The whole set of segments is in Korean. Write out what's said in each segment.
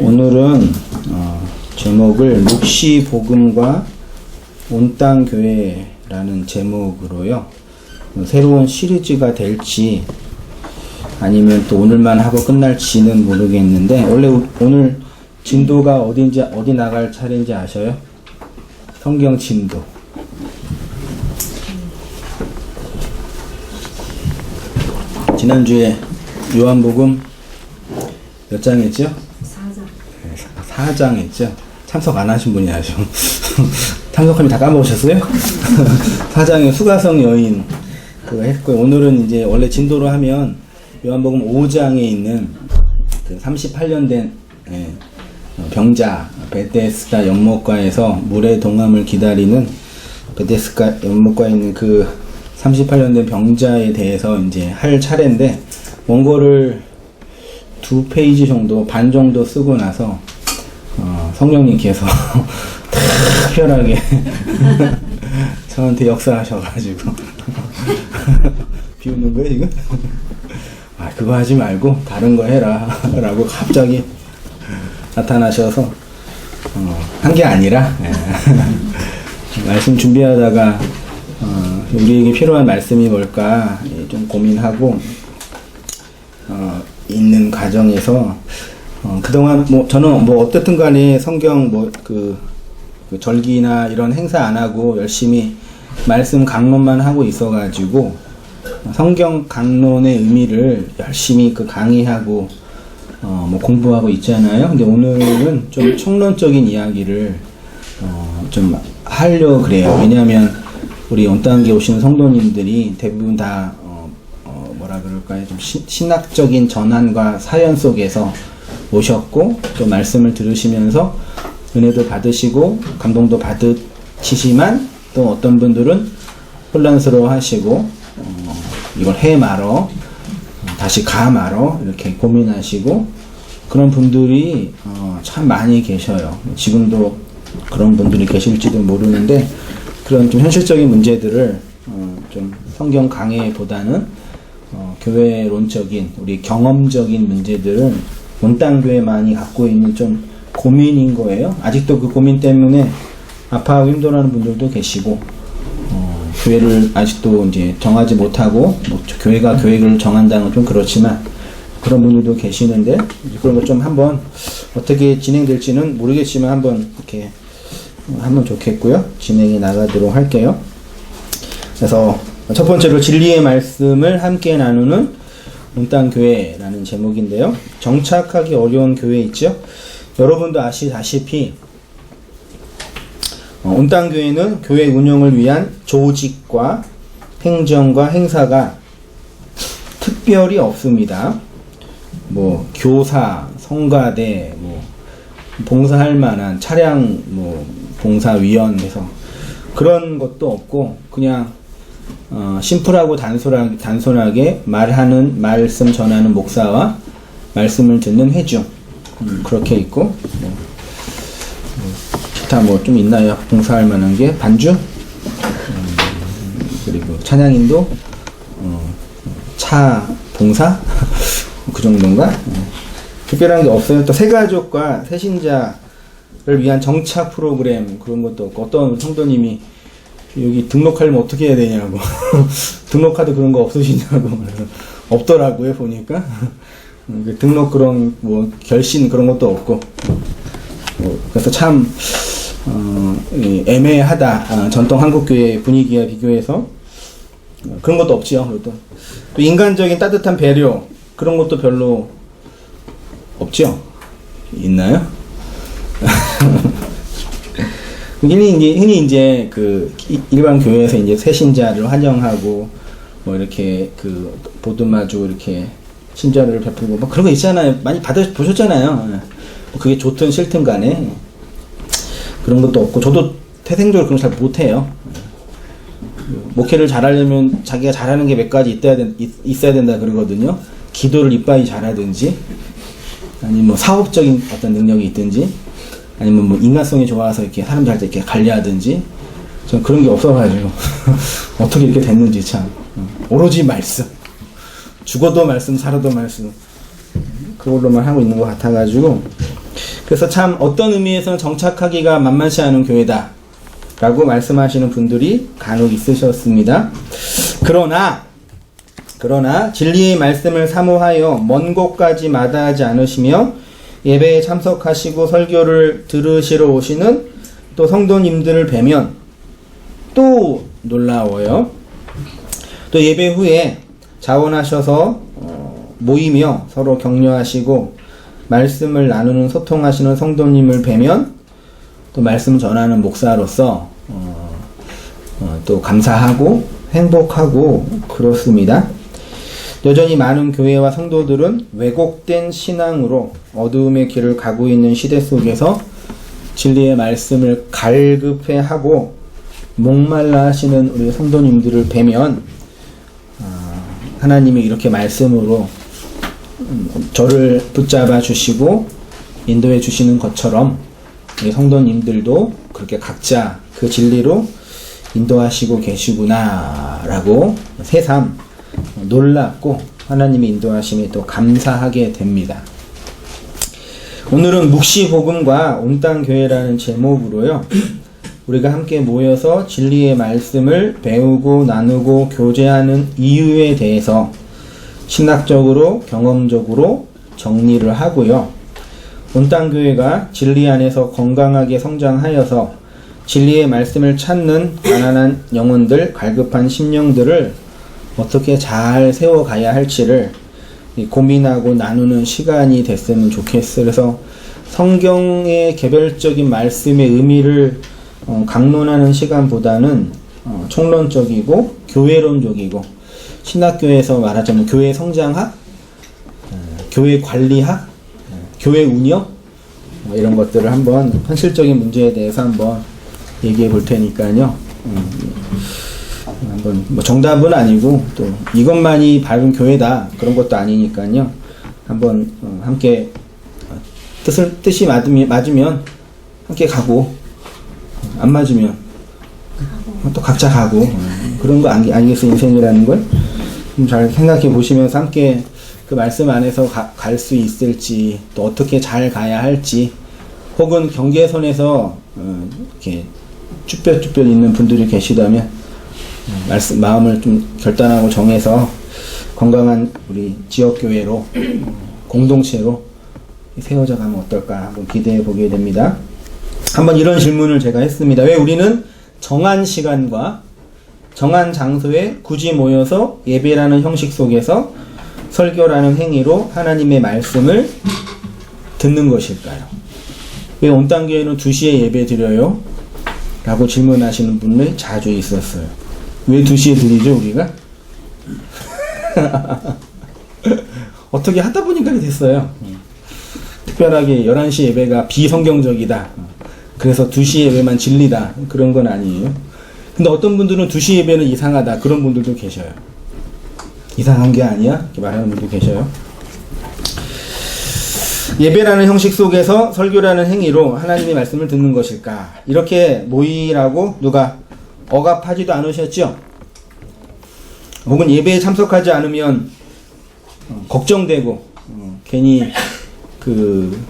오늘은 제목을 묵시 복음과 온땅 교회라는 제목으로요. 새로운 시리즈가 될지 아니면 또 오늘만 하고 끝날지는 모르겠는데, 원래 오늘 진도가 어딘지, 어디 나갈 차례인지 아셔요? 성경 진도. 지난주에 요한복음 몇 장 했죠? 4장. 네, 4장 했죠? 참석 안 하신 분이 아셔. 참석하면 다 까먹으셨어요? 4장에 수가성 여인 그거 했고요. 오늘은 이제 원래 진도로 하면 요한복음 5장에 있는 그 38년 된 병자 베데스다 연못가에서 물의 동함을 기다리는 베데스다 연못가에 있는 그 38년 된 병자에 대해서 이제 할 차례인데, 원고를 2페이지 정도, 반 정도 쓰고 나서 성령님께서 특별하게 저한테 역사하셔가지고 비웃는 거예요 지금? 아, 그거 하지 말고 다른 거 해라 라고 갑자기 나타나셔서 한 게 아니라 말씀 준비하다가 우리에게 필요한 말씀이 뭘까 좀 고민하고 있는 과정에서 그동안 저는 어떻든 간에 성경 그 절기나 이런 행사 안 하고 열심히 말씀 강론만 하고 있어가지고 성경 강론의 의미를 열심히 강의하고 공부하고 있잖아요. 근데 오늘은 좀 총론적인 이야기를 좀 하려고 그래요. 왜냐하면 우리 온땅교회 오시는 성도님들이 대부분 다 뭐라 그럴까요? 좀 신학적인 전환과 사연 속에서 오셨고, 또 말씀을 들으시면서 은혜도 받으시고 감동도 받으시지만, 또 어떤 분들은 혼란스러워 하시고 이걸 해 말어 다시 가 말어 이렇게 고민하시고, 그런 분들이 참 많이 계셔요. 지금도 그런 분들이 계실지도 모르는데, 그런 좀 현실적인 문제들을 좀 성경 강해보다는 교회론적인 우리 경험적인 문제들을 온땅교회만이 갖고 있는 좀 고민인 거예요. 아직도 그 고민 때문에 아파하고 힘들어하는 분들도 계시고, 교회를 아직도 이제 정하지 못하고, 교회가 계획을 정한다는 건 좀 그렇지만 그런 분들도 계시는데, 그런 거 좀 한번 어떻게 진행될지는 모르겠지만 한번 이렇게 하면 좋겠고요. 진행해 나가도록 할게요. 그래서 첫 번째로 진리의 말씀을 함께 나누는 온땅교회라는 제목인데요. 정착하기 어려운 교회 있죠? 여러분도 아시다시피 온땅교회는 교회 운영을 위한 조직과 행정과 행사가 특별히 없습니다. 교사, 성가대, 봉사할 만한 차량 봉사위원회에서 그런 것도 없고, 그냥 심플하고 단순하게 말하는, 말씀 전하는 목사와 말씀을 듣는 회중, 그렇게 있고, 기타 좀 있나요? 봉사할 만한 게 반주, 그리고 찬양인도, 차 봉사 그 정도인가? 특별한 게 없어요. 또 새가족과 새신자를 위한 정착 프로그램, 그런 것도 없고, 어떤 성도님이 여기 등록하려면 어떻게 해야 되냐고 등록카드 그런 거 없으시냐고 그래서 없더라고요, 보니까. 등록 그런 결신 그런 것도 없고, 그래서 참 애매하다. 전통 한국교회 분위기와 비교해서 그런 것도 없지요. 또 인간적인 따뜻한 배려, 그런 것도 별로 없죠? 있나요? 흔히 이제 일반 교회에서 이제 새신자를 환영하고 이렇게 보듬어주고 이렇게 친절을 베풀고 그런 거 있잖아요. 많이 보셨잖아요. 그게 좋든 싫든 간에 그런 것도 없고, 저도 태생적으로 그런 거 잘 못해요. 목회를 잘하려면 자기가 잘하는 게 몇 가지 있어야 된다 그러거든요. 기도를 이빠이 잘하든지, 아니면 사업적인 어떤 능력이 있든지, 아니면 인간성이 좋아서 이렇게 사람들 할 때 이렇게 관리하든지, 전 그런 게 없어가지고 어떻게 이렇게 됐는지 참. 오로지 말씀, 죽어도 말씀, 살아도 말씀, 그걸로만 하고 있는 것 같아가지고 그래서 참 어떤 의미에서는 정착하기가 만만치 않은 교회다 라고 말씀하시는 분들이 간혹 있으셨습니다. 그러나 진리의 말씀을 사모하여 먼 곳까지 마다하지 않으시며 예배에 참석하시고 설교를 들으시러 오시는 또 성도님들을 뵈면 또 놀라워요. 또 예배 후에 자원하셔서 모이며 서로 격려하시고 말씀을 나누는 소통하시는 성도님을 뵈면 또 말씀 전하는 목사로서 또 감사하고 행복하고 그렇습니다. 여전히 많은 교회와 성도들은 왜곡된 신앙으로 어두움의 길을 가고 있는 시대 속에서 진리의 말씀을 갈급해하고 목말라 하시는 우리 성도님들을 뵈면 하나님이 이렇게 말씀으로 저를 붙잡아 주시고 인도해 주시는 것처럼 우리 성도님들도 그렇게 각자 그 진리로 인도하시고 계시구나 라고 새삼 놀랍고 하나님의 인도하심에 또 감사하게 됩니다. 오늘은 묵시복음과 온땅교회라는 제목으로요, 우리가 함께 모여서 진리의 말씀을 배우고 나누고 교제하는 이유에 대해서 신학적으로 경험적으로 정리를 하고요, 온땅교회가 진리 안에서 건강하게 성장하여서 진리의 말씀을 찾는 가난한 영혼들, 갈급한 심령들을 어떻게 잘 세워가야 할지를 고민하고 나누는 시간이 됐으면 좋겠어요. 그래서 성경의 개별적인 말씀의 의미를 강론하는 시간보다는 총론적이고 교회론적이고 신학교에서 말하자면 교회 성장학, 교회 관리학, 교회 운영 이런 것들을 한번 현실적인 문제에 대해서 한번 얘기해 볼 테니까요. 한번 뭐 정답은 아니고 또 이것만이 바른 교회다 그런 것도 아니니까요. 한번 함께 뜻이 맞으면 함께 가고 안 맞으면 또 각자 가고 그런 거 아니겠어요? 인생이라는 걸 좀 잘 생각해 보시면서 함께 그 말씀 안에서 갈 수 있을지 또 어떻게 잘 가야 할지 혹은 경계선에서 이렇게 쭈뼛쭈뼛 있는 분들이 계시다면 마음을 좀 결단하고 정해서 건강한 우리 지역교회로 공동체로 세워져 가면 어떨까 한번 기대해 보게 됩니다. 한번 이런 질문을 제가 했습니다. 왜 우리는 정한 시간과 정한 장소에 굳이 모여서 예배라는 형식 속에서 설교라는 행위로 하나님의 말씀을 듣는 것일까요? 왜 온땅교회는 2시에 예배 드려요? 라고 질문하시는 분들이 자주 있었어요. 왜 2시에 드리죠, 우리가? 어떻게 하다 보니까 됐어요. 특별하게 11시 예배가 비성경적이다. 그래서 2시 예배만 진리다. 그런 건 아니에요. 근데 어떤 분들은 2시 예배는 이상하다. 그런 분들도 계셔요. 이상한 게 아니야? 이렇게 말하는 분도 계셔요. 예배라는 형식 속에서 설교라는 행위로 하나님의 말씀을 듣는 것일까? 이렇게 모이라고 누가 억압하지도 않으셨죠? 혹은 예배에 참석하지 않으면 걱정되고 괜히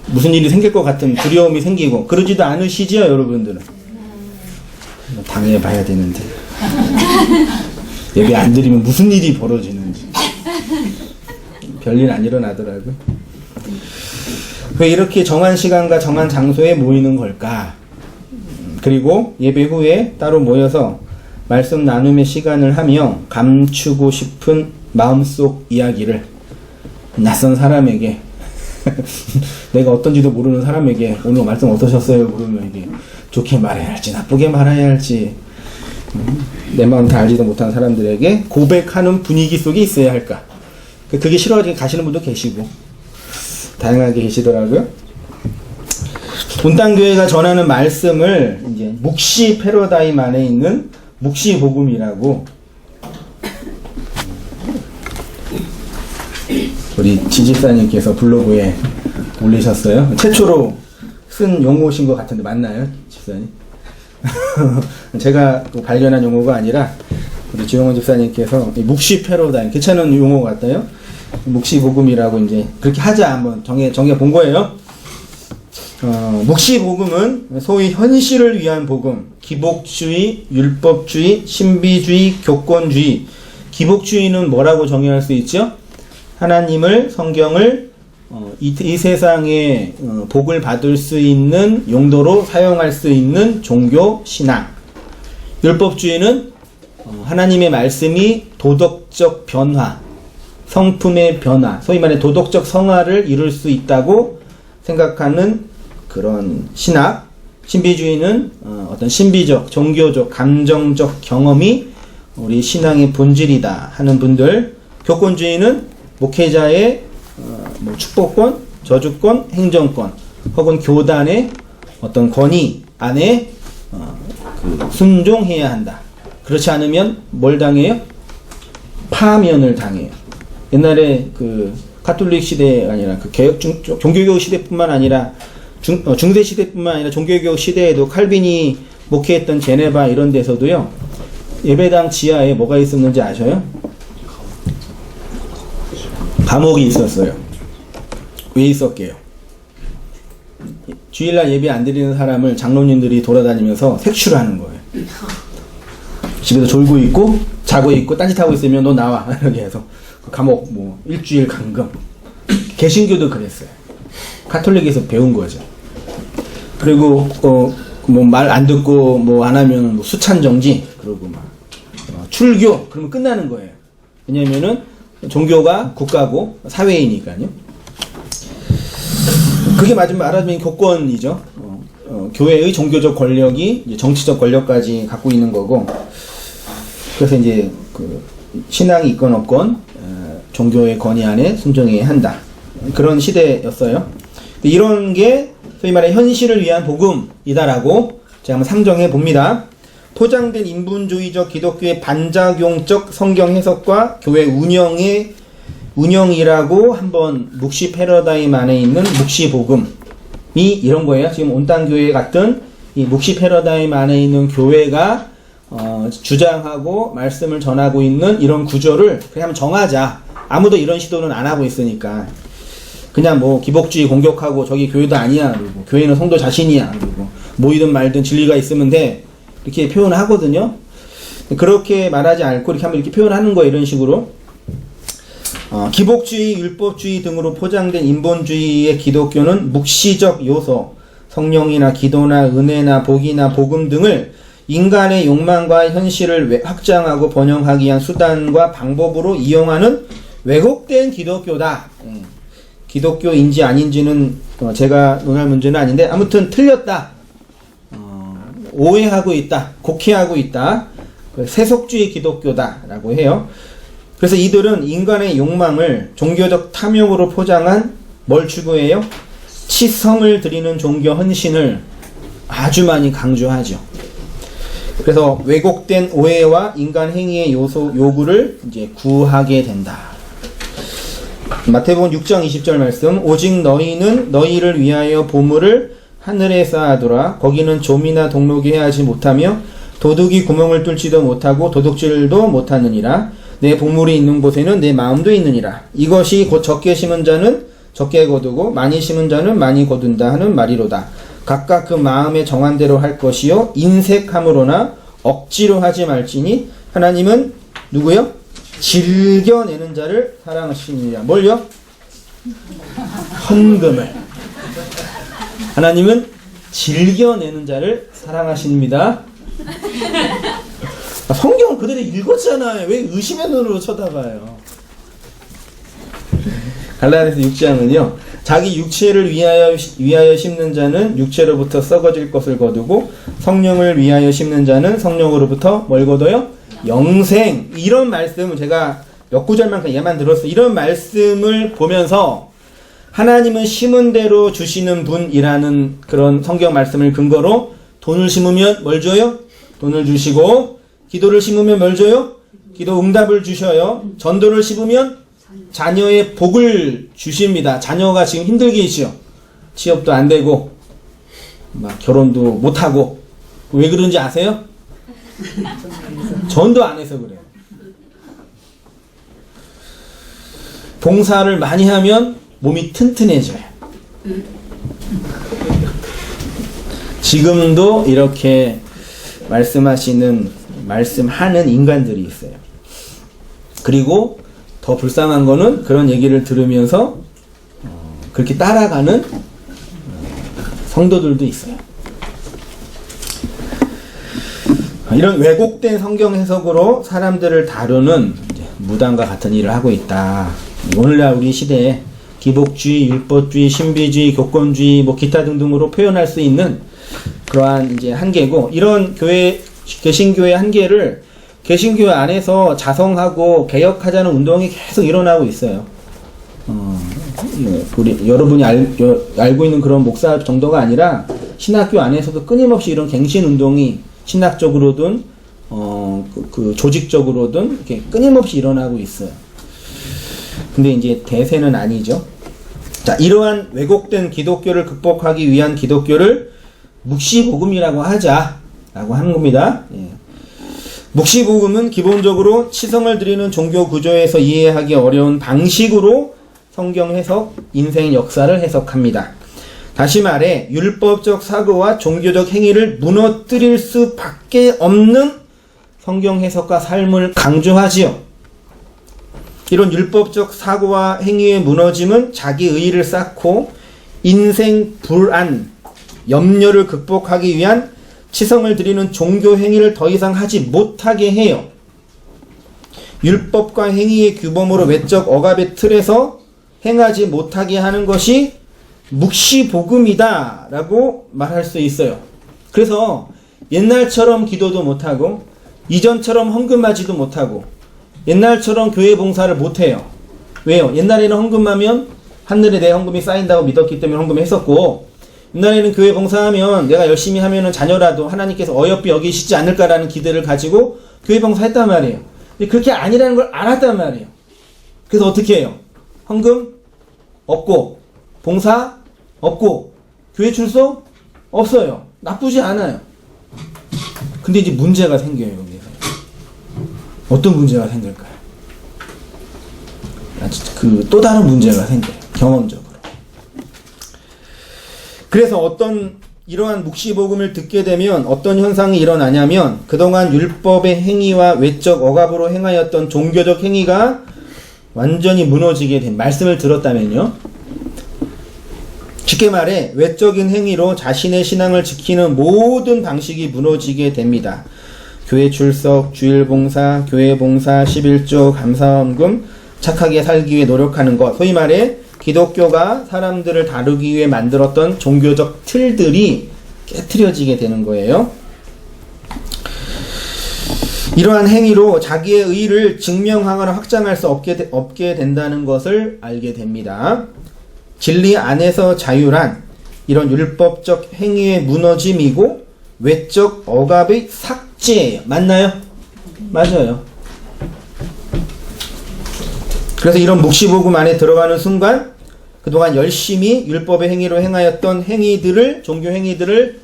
무슨 일이 생길 것 같은 두려움이 생기고 그러지도 않으시죠, 여러분들은? 당해봐야 되는데 예배 안 드리면 무슨 일이 벌어지는지 별일 안 일어나더라고요. 왜 이렇게 정한 시간과 정한 장소에 모이는 걸까? 그리고 예배 후에 따로 모여서 말씀 나눔의 시간을 하며 감추고 싶은 마음속 이야기를 낯선 사람에게 내가 어떤지도 모르는 사람에게 오늘 말씀 어떠셨어요? 그러면 이게 좋게 말해야 할지 나쁘게 말해야 할지 내 마음 다 알지도 못하는 사람들에게 고백하는 분위기 속에 있어야 할까? 그게 싫어하지 가시는 분도 계시고 다양하게 계시더라고요. 온땅교회가 전하는 말씀을 이제 묵시 패러다임 안에 있는 묵시 복음이라고 우리 지집사님께서 블로그에 올리셨어요. 최초로 쓴 용어신 것 같은데 맞나요, 집사님? 제가 발견한 용어가 아니라 우리 지용원 집사님께서 묵시 패러다임 괜찮은 용어 같아요. 묵시 복음이라고 이제 그렇게 하자 한번 정해 본 거예요. 묵시복음은 소위 현실을 위한 복음, 기복주의, 율법주의, 신비주의, 교권주의. 기복주의는 뭐라고 정의할 수 있죠? 하나님을, 성경을 이 세상에 복을 받을 수 있는 용도로 사용할 수 있는 종교 신앙. 율법주의는 하나님의 말씀이 도덕적 변화, 성품의 변화, 소위 말해 도덕적 성화를 이룰 수 있다고 생각하는 그런 신학. 신비주의는 어떤 신비적, 종교적, 감정적 경험이 우리 신앙의 본질이다 하는 분들. 교권주의는 목회자의 축복권, 저주권, 행정권 혹은 교단의 어떤 권위 안에 순종해야 한다. 그렇지 않으면 뭘 당해요? 파면을 당해요. 옛날에 그 가톨릭 시대가 아니라 그 종교개혁 시대뿐만 아니라 중세 시대뿐만 아니라 종교개혁 시대에도 칼빈이 목회했던 제네바 이런 데서도요, 예배당 지하에 뭐가 있었는지 아셔요? 감옥이 있었어요. 왜 있었게요? 주일날 예배 안 드리는 사람을 장로님들이 돌아다니면서 색출하는 거예요. 집에서 졸고 있고 자고 있고 딴짓하고 있으면 너 나와 이렇게 해서 감옥 일주일 감금. 개신교도 그랬어요. 가톨릭에서 배운 거죠. 그리고 말 안 듣고 안 하면 수찬 정지, 그리고 출교, 그러면 끝나는 거예요. 왜냐면은 종교가 국가고 사회이니까요. 그게 말하자면 교권이죠. 교회의 종교적 권력이 이제 정치적 권력까지 갖고 있는 거고, 그래서 이제 그 신앙이 있건 없건 종교의 권위 안에 순종해야 한다. 그런 시대였어요. 이런 게 소위 말해 현실을 위한 복음이다라고 제가 한번 상정해 봅니다. 포장된 인본주의적 기독교의 반작용적 성경 해석과 교회 운영이라고 한번 묵시 패러다임 안에 있는 묵시 복음이 이런 거예요. 지금 온땅교회 같은 이 묵시 패러다임 안에 있는 교회가 주장하고 말씀을 전하고 있는 이런 구조를 그냥 한번 정하자. 아무도 이런 시도는 안 하고 있으니까 그냥 기복주의 공격하고 저기 교회도 아니야, 그리고 교회는 성도 자신이야, 그리고 모이든 말든 진리가 있으면 돼, 이렇게 표현을 하거든요. 그렇게 말하지 않고 이렇게 한번 이렇게 표현하는 거예요. 이런 식으로 기복주의, 율법주의 등으로 포장된 인본주의의 기독교는 묵시적 요소, 성령이나 기도나 은혜나 복이나 복음 등을 인간의 욕망과 현실을 확장하고 번영하기 위한 수단과 방법으로 이용하는 왜곡된 기독교다. 기독교인지 아닌지는 제가 논할 문제는 아닌데 아무튼 틀렸다. 오해하고 있다. 곡해하고 있다. 세속주의 기독교다라고 해요. 그래서 이들은 인간의 욕망을 종교적 탐욕으로 포장한 뭘 추구해요? 치성을 드리는 종교 헌신을 아주 많이 강조하죠. 그래서 왜곡된 오해와 인간 행위의 요구를 이제 구하게 된다. 마태복음 6장 20절 말씀. 오직 너희는 너희를 위하여 보물을 하늘에 쌓아두라. 거기는 좀이나 동록이 해하지 못하며 도둑이 구멍을 뚫지도 못하고 도둑질도 못하느니라. 내 보물이 있는 곳에는 내 마음도 있느니라. 이것이 곧 적게 심은 자는 적게 거두고 많이 심은 자는 많이 거둔다 하는 말이로다. 각각 그 마음에 정한 대로 할 것이요 인색함으로나 억지로 하지 말지니 하나님은 누구요? 즐겨내는 자를 사랑하시느니라. 뭘요? 헌금을. 하나님은 즐겨내는 자를 사랑하십니다. 성경 그대로 읽었잖아요. 왜 의심의 눈으로 쳐다봐요? 갈라디아서 6장은요. 자기 육체를 위하여 심는 자는 육체로부터 썩어질 것을 거두고 성령을 위하여 심는 자는 성령으로부터 뭘 거둬요? 영생. 이런 말씀을 제가 몇 구절만 얘만 들었어요. 이런 말씀을 보면서 하나님은 심은 대로 주시는 분이라는 그런 성경 말씀을 근거로 돈을 심으면 뭘 줘요? 돈을 주시고, 기도를 심으면 뭘 줘요? 기도 응답을 주셔요. 전도를 심으면 자녀의 복을 주십니다. 자녀가 지금 힘들게 있죠. 취업도 안 되고 결혼도 못 하고. 왜 그런지 아세요? 전도 안 해서 그래요. 봉사를 많이 하면 몸이 튼튼해져요. 지금도 이렇게 말씀하는 인간들이 있어요. 그리고 더 불쌍한 거는 그런 얘기를 들으면서 그렇게 따라가는 성도들도 있어요. 이런 왜곡된 성경 해석으로 사람들을 다루는 무당과 같은 일을 하고 있다. 오늘날 우리 시대에 기복주의, 율법주의, 신비주의, 교권주의, 기타 등등으로 표현할 수 있는 그러한 이제 한계고, 이런 개신교의 한계를 개신교회 안에서 자성하고 개혁하자는 운동이 계속 일어나고 있어요. 여러분이 알고 있는 그런 목사 정도가 아니라 신학교 안에서도 끊임없이 이런 갱신 운동이 신학적으로든 그 조직적으로든 이렇게 끊임없이 일어나고 있어요. 근데 이제 대세는 아니죠. 자, 이러한 왜곡된 기독교를 극복하기 위한 기독교를 묵시복음이라고 하자라고 하는 겁니다. 예. 묵시복음은 기본적으로 치성을 드리는 종교 구조에서 이해하기 어려운 방식으로 성경 해석, 인생 역사를 해석합니다. 다시 말해 율법적 사고와 종교적 행위를 무너뜨릴 수밖에 없는 성경 해석과 삶을 강조하지요. 이런 율법적 사고와 행위의 무너짐은 자기 의의를 쌓고 인생 불안, 염려를 극복하기 위한 치성을 드리는 종교 행위를 더 이상 하지 못하게 해요. 율법과 행위의 규범으로 외적 억압의 틀에서 행하지 못하게 하는 것이 묵시복음이다 라고 말할 수 있어요. 그래서 옛날처럼 기도도 못하고 이전처럼 헌금하지도 못하고 옛날처럼 교회 봉사를 못해요. 왜요? 옛날에는 헌금하면 하늘에 내 헌금이 쌓인다고 믿었기 때문에 헌금했었고, 옛날에는 교회 봉사하면 내가 열심히 하면은 자녀라도 하나님께서 어여삐 여기시지 않을까라는 기대를 가지고 교회 봉사했단 말이에요. 근데 그렇게 아니라는 걸 알았단 말이에요. 그래서 어떻게 해요? 헌금 없고 봉사 없고 교회 출석 없어요. 나쁘지 않아요. 근데 이제 문제가 생겨요. 여기서 어떤 문제가 생길까요? 또 다른 문제가 생겨요. 경험적으로. 그래서 이러한 묵시복음을 듣게 되면 어떤 현상이 일어나냐면, 그동안 율법의 행위와 외적 억압으로 행하였던 종교적 행위가 완전히 무너지게 된, 말씀을 들었다면요. 쉽게 말해 외적인 행위로 자신의 신앙을 지키는 모든 방식이 무너지게 됩니다. 교회 출석, 주일 봉사, 교회 봉사, 11조, 감사헌금, 착하게 살기 위해 노력하는 것, 소위 말해 기독교가 사람들을 다루기 위해 만들었던 종교적 틀들이 깨트려지게 되는 거예요. 이러한 행위로 자기의 의의를 증명하거나 확장할 수 없게 된다는 것을 알게 됩니다. 진리 안에서 자유란 이런 율법적 행위의 무너짐이고 외적 억압의 삭제예요. 맞나요? 맞아요. 그래서 이런 묵시복음 안에 들어가는 순간 그동안 열심히 율법의 행위로 행하였던 행위들을, 종교 행위들을,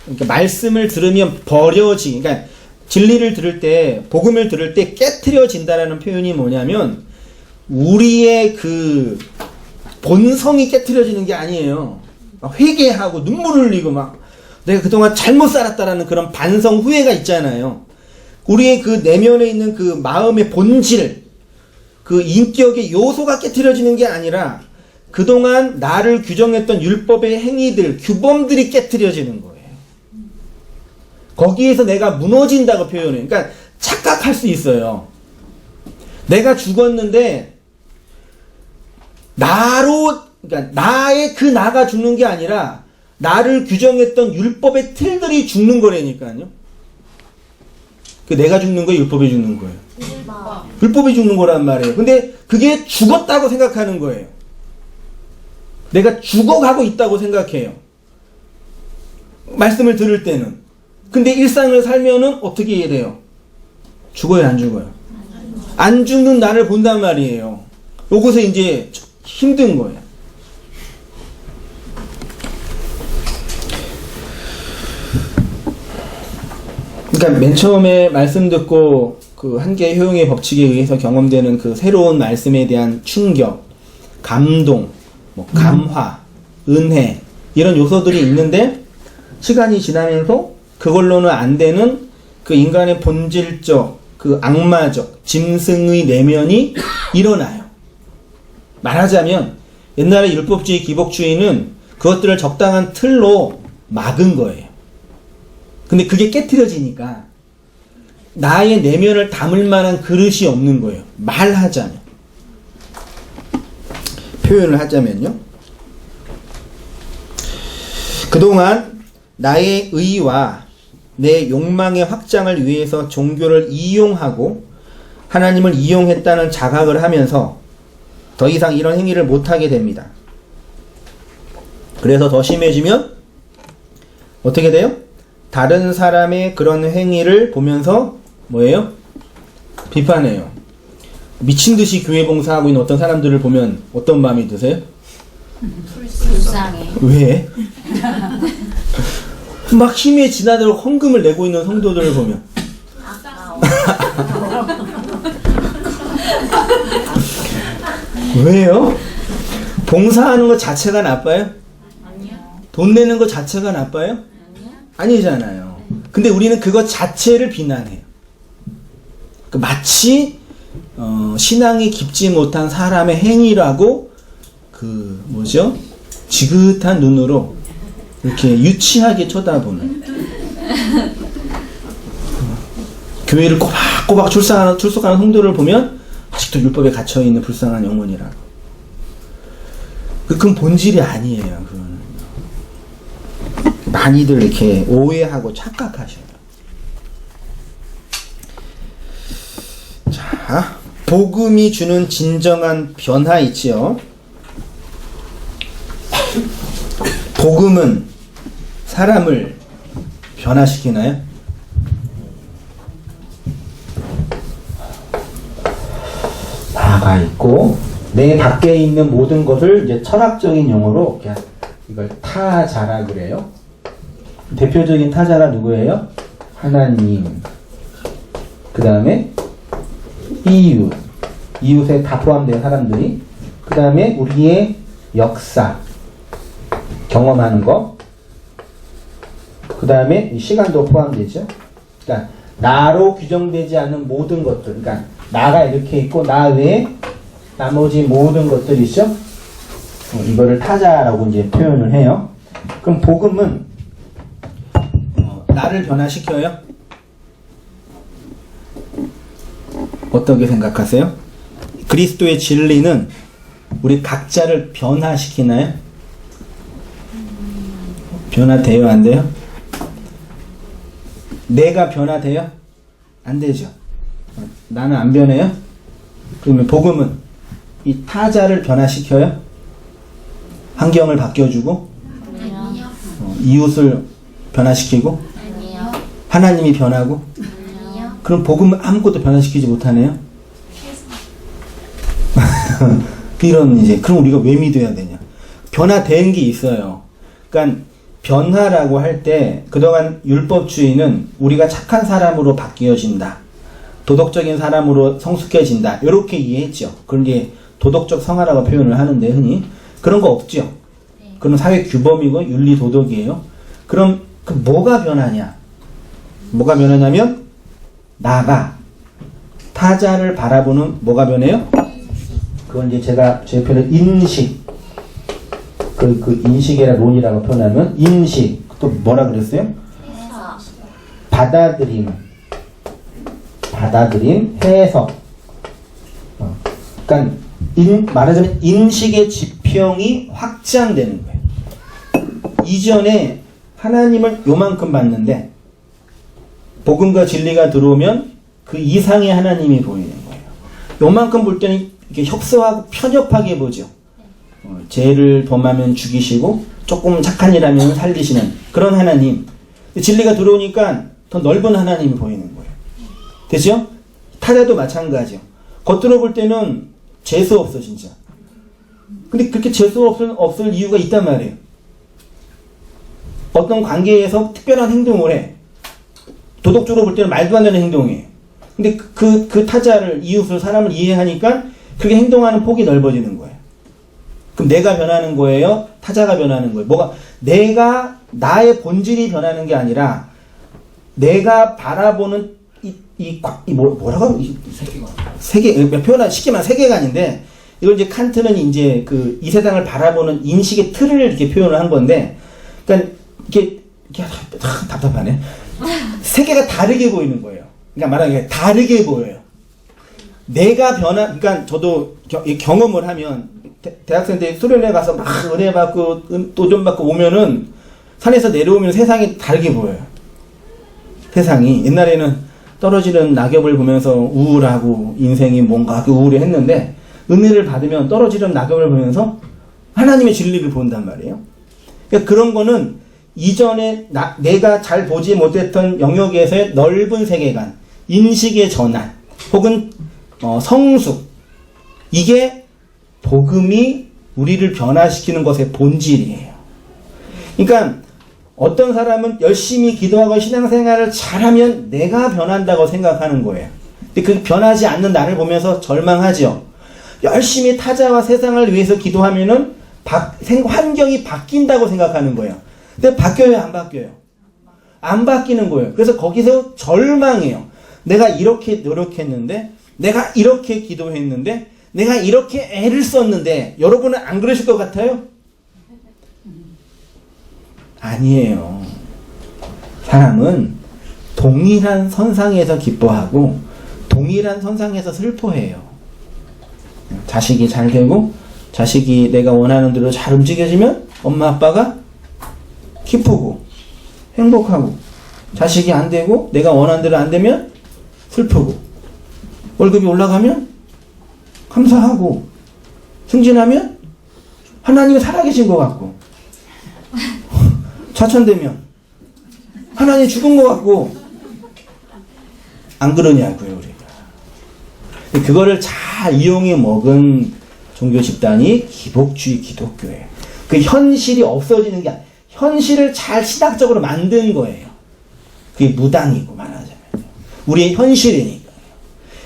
그러니까 말씀을 들으면 그러니까 진리를 들을 때, 복음을 들을 때 깨트려진다라는 표현이 뭐냐면 우리의 그 본성이 깨트려지는 게 아니에요. 막 회개하고 눈물 흘리고 막 내가 그동안 잘못 살았다라는 그런 반성 후회가 있잖아요. 우리의 그 내면에 있는 그 마음의 본질, 그 인격의 요소가 깨트려지는 게 아니라 그동안 나를 규정했던 율법의 행위들, 규범들이 깨트려지는 거예요. 거기에서 내가 무너진다고 표현해요. 그러니까 착각할 수 있어요. 내가 죽었는데 그러니까 나의 그 나가 죽는 게 아니라 나를 규정했던 율법의 틀들이 죽는 거라니까요. 그 내가 죽는 거예요, 율법이 죽는 거예요? 율법이 죽는 거란 말이에요. 근데 그게 죽었다고 생각하는 거예요. 내가 죽어가고 있다고 생각해요. 말씀을 들을 때는. 근데 일상을 살면은 어떻게 해야 돼요? 죽어요, 안 죽어요? 안 죽는 나를 본단 말이에요. 요것에 이제 힘든 거예요. 그러니까 맨 처음에 말씀 듣고 그 한계의 효용의 법칙에 의해서 경험되는 그 새로운 말씀에 대한 충격, 감동, 감화, 은혜, 이런 요소들이 있는데 시간이 지나면서 그걸로는 안 되는 그 인간의 본질적, 그 악마적, 짐승의 내면이 일어나요. 말하자면 옛날에 율법주의, 기복주의는 그것들을 적당한 틀로 막은 거예요. 근데 그게 깨트려지니까 나의 내면을 담을 만한 그릇이 없는 거예요. 말하자면. 표현을 하자면요. 그동안 나의 의와 내 욕망의 확장을 위해서 종교를 이용하고 하나님을 이용했다는 자각을 하면서 더 이상 이런 행위를 못하게 됩니다. 그래서 더 심해지면 어떻게 돼요? 다른 사람의 그런 행위를 보면서 뭐예요? 비판해요. 미친듯이 교회 봉사하고 있는 어떤 사람들을 보면 어떤 마음이 드세요? 불쌍해. 왜? 막 힘에 지나도록 헌금을 내고 있는 성도들을 보면 왜요? 봉사하는 것 자체가 나빠요? 아니요. 돈 내는 것 자체가 나빠요? 아니요. 아니잖아요. 근데 우리는 그것 자체를 비난해요. 마치 신앙이 깊지 못한 사람의 행위라고 뭐죠? 지긋한 눈으로 이렇게 유치하게 쳐다보는 교회를 꼬박꼬박 출석하는 성도를 보면 아직도 율법에 갇혀있는 불쌍한 영혼이라고. 그건 본질이 아니에요. 그거는. 많이들 이렇게 오해하고 착각하셔요. 자, 복음이 주는 진정한 변화 있지요. 복음은 사람을 변화시키나요? 나가 있고 내 밖에 있는 모든 것을 이제 철학적인 용어로 이걸 타자라 그래요. 대표적인 타자가 누구예요? 하나님. 그 다음에 이웃에 다 포함된 사람들이. 그 다음에 우리의 역사, 경험하는 거. 그 다음에 시간도 포함되죠. 그러니까 나로 규정되지 않는 모든 것들. 그러니까 나가 이렇게 있고 나 외에 나머지 모든 것들이 있죠. 이거를 타자라고 이제 표현을 해요. 그럼 복음은 나를 변화시켜요? 어떻게 생각하세요? 그리스도의 진리는 우리 각자를 변화시키나요? 변화돼요? 안 돼요? 내가 변화돼요? 안 되죠. 나는 안 변해요? 그러면 복음은 이 타자를 변화시켜요? 환경을 바뀌어주고? 아니요. 이웃을 변화시키고? 아니요. 하나님이 변하고? 아니요. 그럼 복음은 아무것도 변화시키지 못하네요? 그럼 우리가 왜 믿어야 되냐? 변화된 게 있어요. 그러니까 변화라고 할 때 그동안 율법주의는 우리가 착한 사람으로 바뀌어진다. 도덕적인 사람으로 성숙해진다. 이렇게 이해했죠. 그런 게 도덕적 성화라고 표현을 하는데 흔히. 그런 거 없죠. 그런 사회 규범이고 윤리 도덕이에요. 그럼 그 뭐가 변하냐? 뭐가 변하냐면 나가 타자를 바라보는 뭐가 변해요? 그건 이제 제가 제 표현을 인식. 그 인식이라 론이라고 표현하면 인식. 또 뭐라 그랬어요? 해석. 받아들임, 해석. 그러니까 말하자면 인식의 지평이 확장되는 거예요. 이전에 하나님을 요만큼 봤는데 복음과 진리가 들어오면 그 이상의 하나님이 보이는 거예요. 요만큼 볼 때는 이렇게 협소하고 편협하게 보죠. 죄를 범하면 죽이시고 조금 착한 일 하면 살리시는 그런 하나님. 진리가 들어오니까 더 넓은 하나님이 보이는 거예요. 됐죠? 타자도 마찬가지요. 겉으로 볼 때는 재수 없어 진짜. 근데 그렇게 재수 없을 이유가 있단 말이에요. 어떤 관계에서 특별한 행동을 해. 도덕적으로 볼 때는 말도 안 되는 행동이에요. 근데 그 타자를, 이웃을, 사람을 이해하니까 그렇게 행동하는 폭이 넓어지는 거예요. 그럼 내가 변하는 거예요? 타자가 변하는 거예요? 내가 나의 본질이 변하는 게 아니라 내가 바라보는 뭐라고 세계 표현한 쉽게 말하면 세계관인데 이걸 이제 칸트는 이제 그 이 세상을 바라보는 인식의 틀을 이렇게 표현을 한 건데, 그러니까 이게 답답하네. 세계가 다르게 보이는 거예요. 그러니까 말하는 게 다르게 보여요. 내가 그러니까 저도 경험을 하면 대학생 때 수련회 가서 막 은혜 받고 도전 받고 오면은 산에서 내려오면 세상이 다르게 보여요. 세상이 옛날에는 떨어지는 낙엽을 보면서 우울하고 인생이 뭔가 우울해했는데 은혜를 받으면 떨어지는 낙엽을 보면서 하나님의 진리를 본단 말이에요. 그러니까 그런 거는 이전에 내가 잘 보지 못했던 영역에서의 넓은 세계관, 인식의 전환, 혹은 성숙, 이게 복음이 우리를 변화시키는 것의 본질이에요. 그러니까 어떤 사람은 열심히 기도하고 신앙생활을 잘하면 내가 변한다고 생각하는 거예요. 근데 그 변하지 않는 나를 보면서 절망하죠. 열심히 타자와 세상을 위해서 기도하면은 환경이 바뀐다고 생각하는 거예요. 근데 바뀌어요, 안 바뀌어요? 안 바뀌는 거예요. 그래서 거기서 절망해요. 내가 이렇게 노력했는데, 내가 이렇게 기도했는데, 내가 이렇게 애를 썼는데, 여러분은 안 그러실 것 같아요? 아니에요. 사람은 동일한 선상에서 기뻐하고 동일한 선상에서 슬퍼해요. 자식이 잘 되고 자식이 내가 원하는 대로 잘 움직여지면 엄마 아빠가 기쁘고 행복하고, 자식이 안 되고 내가 원하는 대로 안 되면 슬프고, 월급이 올라가면 감사하고, 승진하면 하나님이 살아계신 것 같고, 좌천되면 하나님 죽은 것 같고, 안 그러냐고요, 우리가. 그거를 잘 이용해 먹은 종교 집단이 기복주의 기독교예요. 그 현실이 없어지는 게 아니라 현실을 잘 시각적으로 만든 거예요. 그게 무당이고 말하자면 우리의 현실이니까요.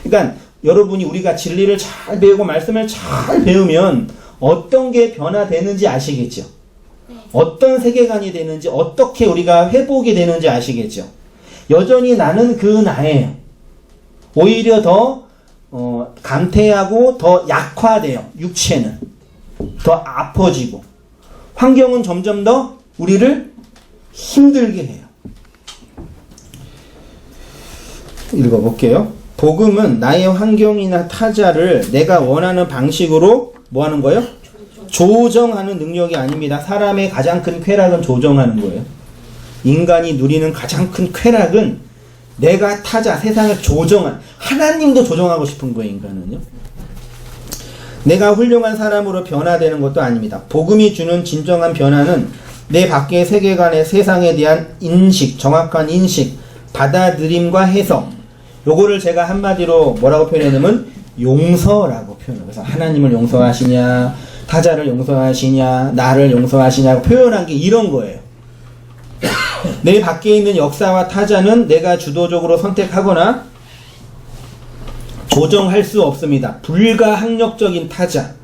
그러니까 여러분이 우리가 진리를 잘 배우고 말씀을 잘 배우면 어떤 게 변화되는지 아시겠죠? 어떤 세계관이 되는지, 어떻게 우리가 회복이 되는지 아시겠죠? 여전히 나는 그 나예요. 오히려 더 감퇴하고 더 약화돼요. 육체는 더 아파지고, 환경은 점점 더 우리를 힘들게 해요. 읽어볼게요. 복음은 나의 환경이나 타자를 내가 원하는 방식으로 뭐 하는 거예요? 조정하는 능력이 아닙니다. 사람의 가장 큰 쾌락은 조정하는 거예요. 인간이 누리는 가장 큰 쾌락은 내가 타자, 세상을 하나님도 조정하고 싶은 거예요, 인간은요. 내가 훌륭한 사람으로 변화되는 것도 아닙니다. 복음이 주는 진정한 변화는 내 밖의 세계관의 세상에 대한 인식, 정확한 인식, 받아들임과 해석, 요거를 제가 한마디로 뭐라고 표현하냐면 용서라고 표현해요. 그래서 하나님을 용서하시냐, 타자를 용서하시냐, 나를 용서하시냐고 표현한 게 이런 거예요. 내 밖에 있는 역사와 타자는 내가 주도적으로 선택하거나 조정할 수 없습니다. 불가항력적인 타자들이에요.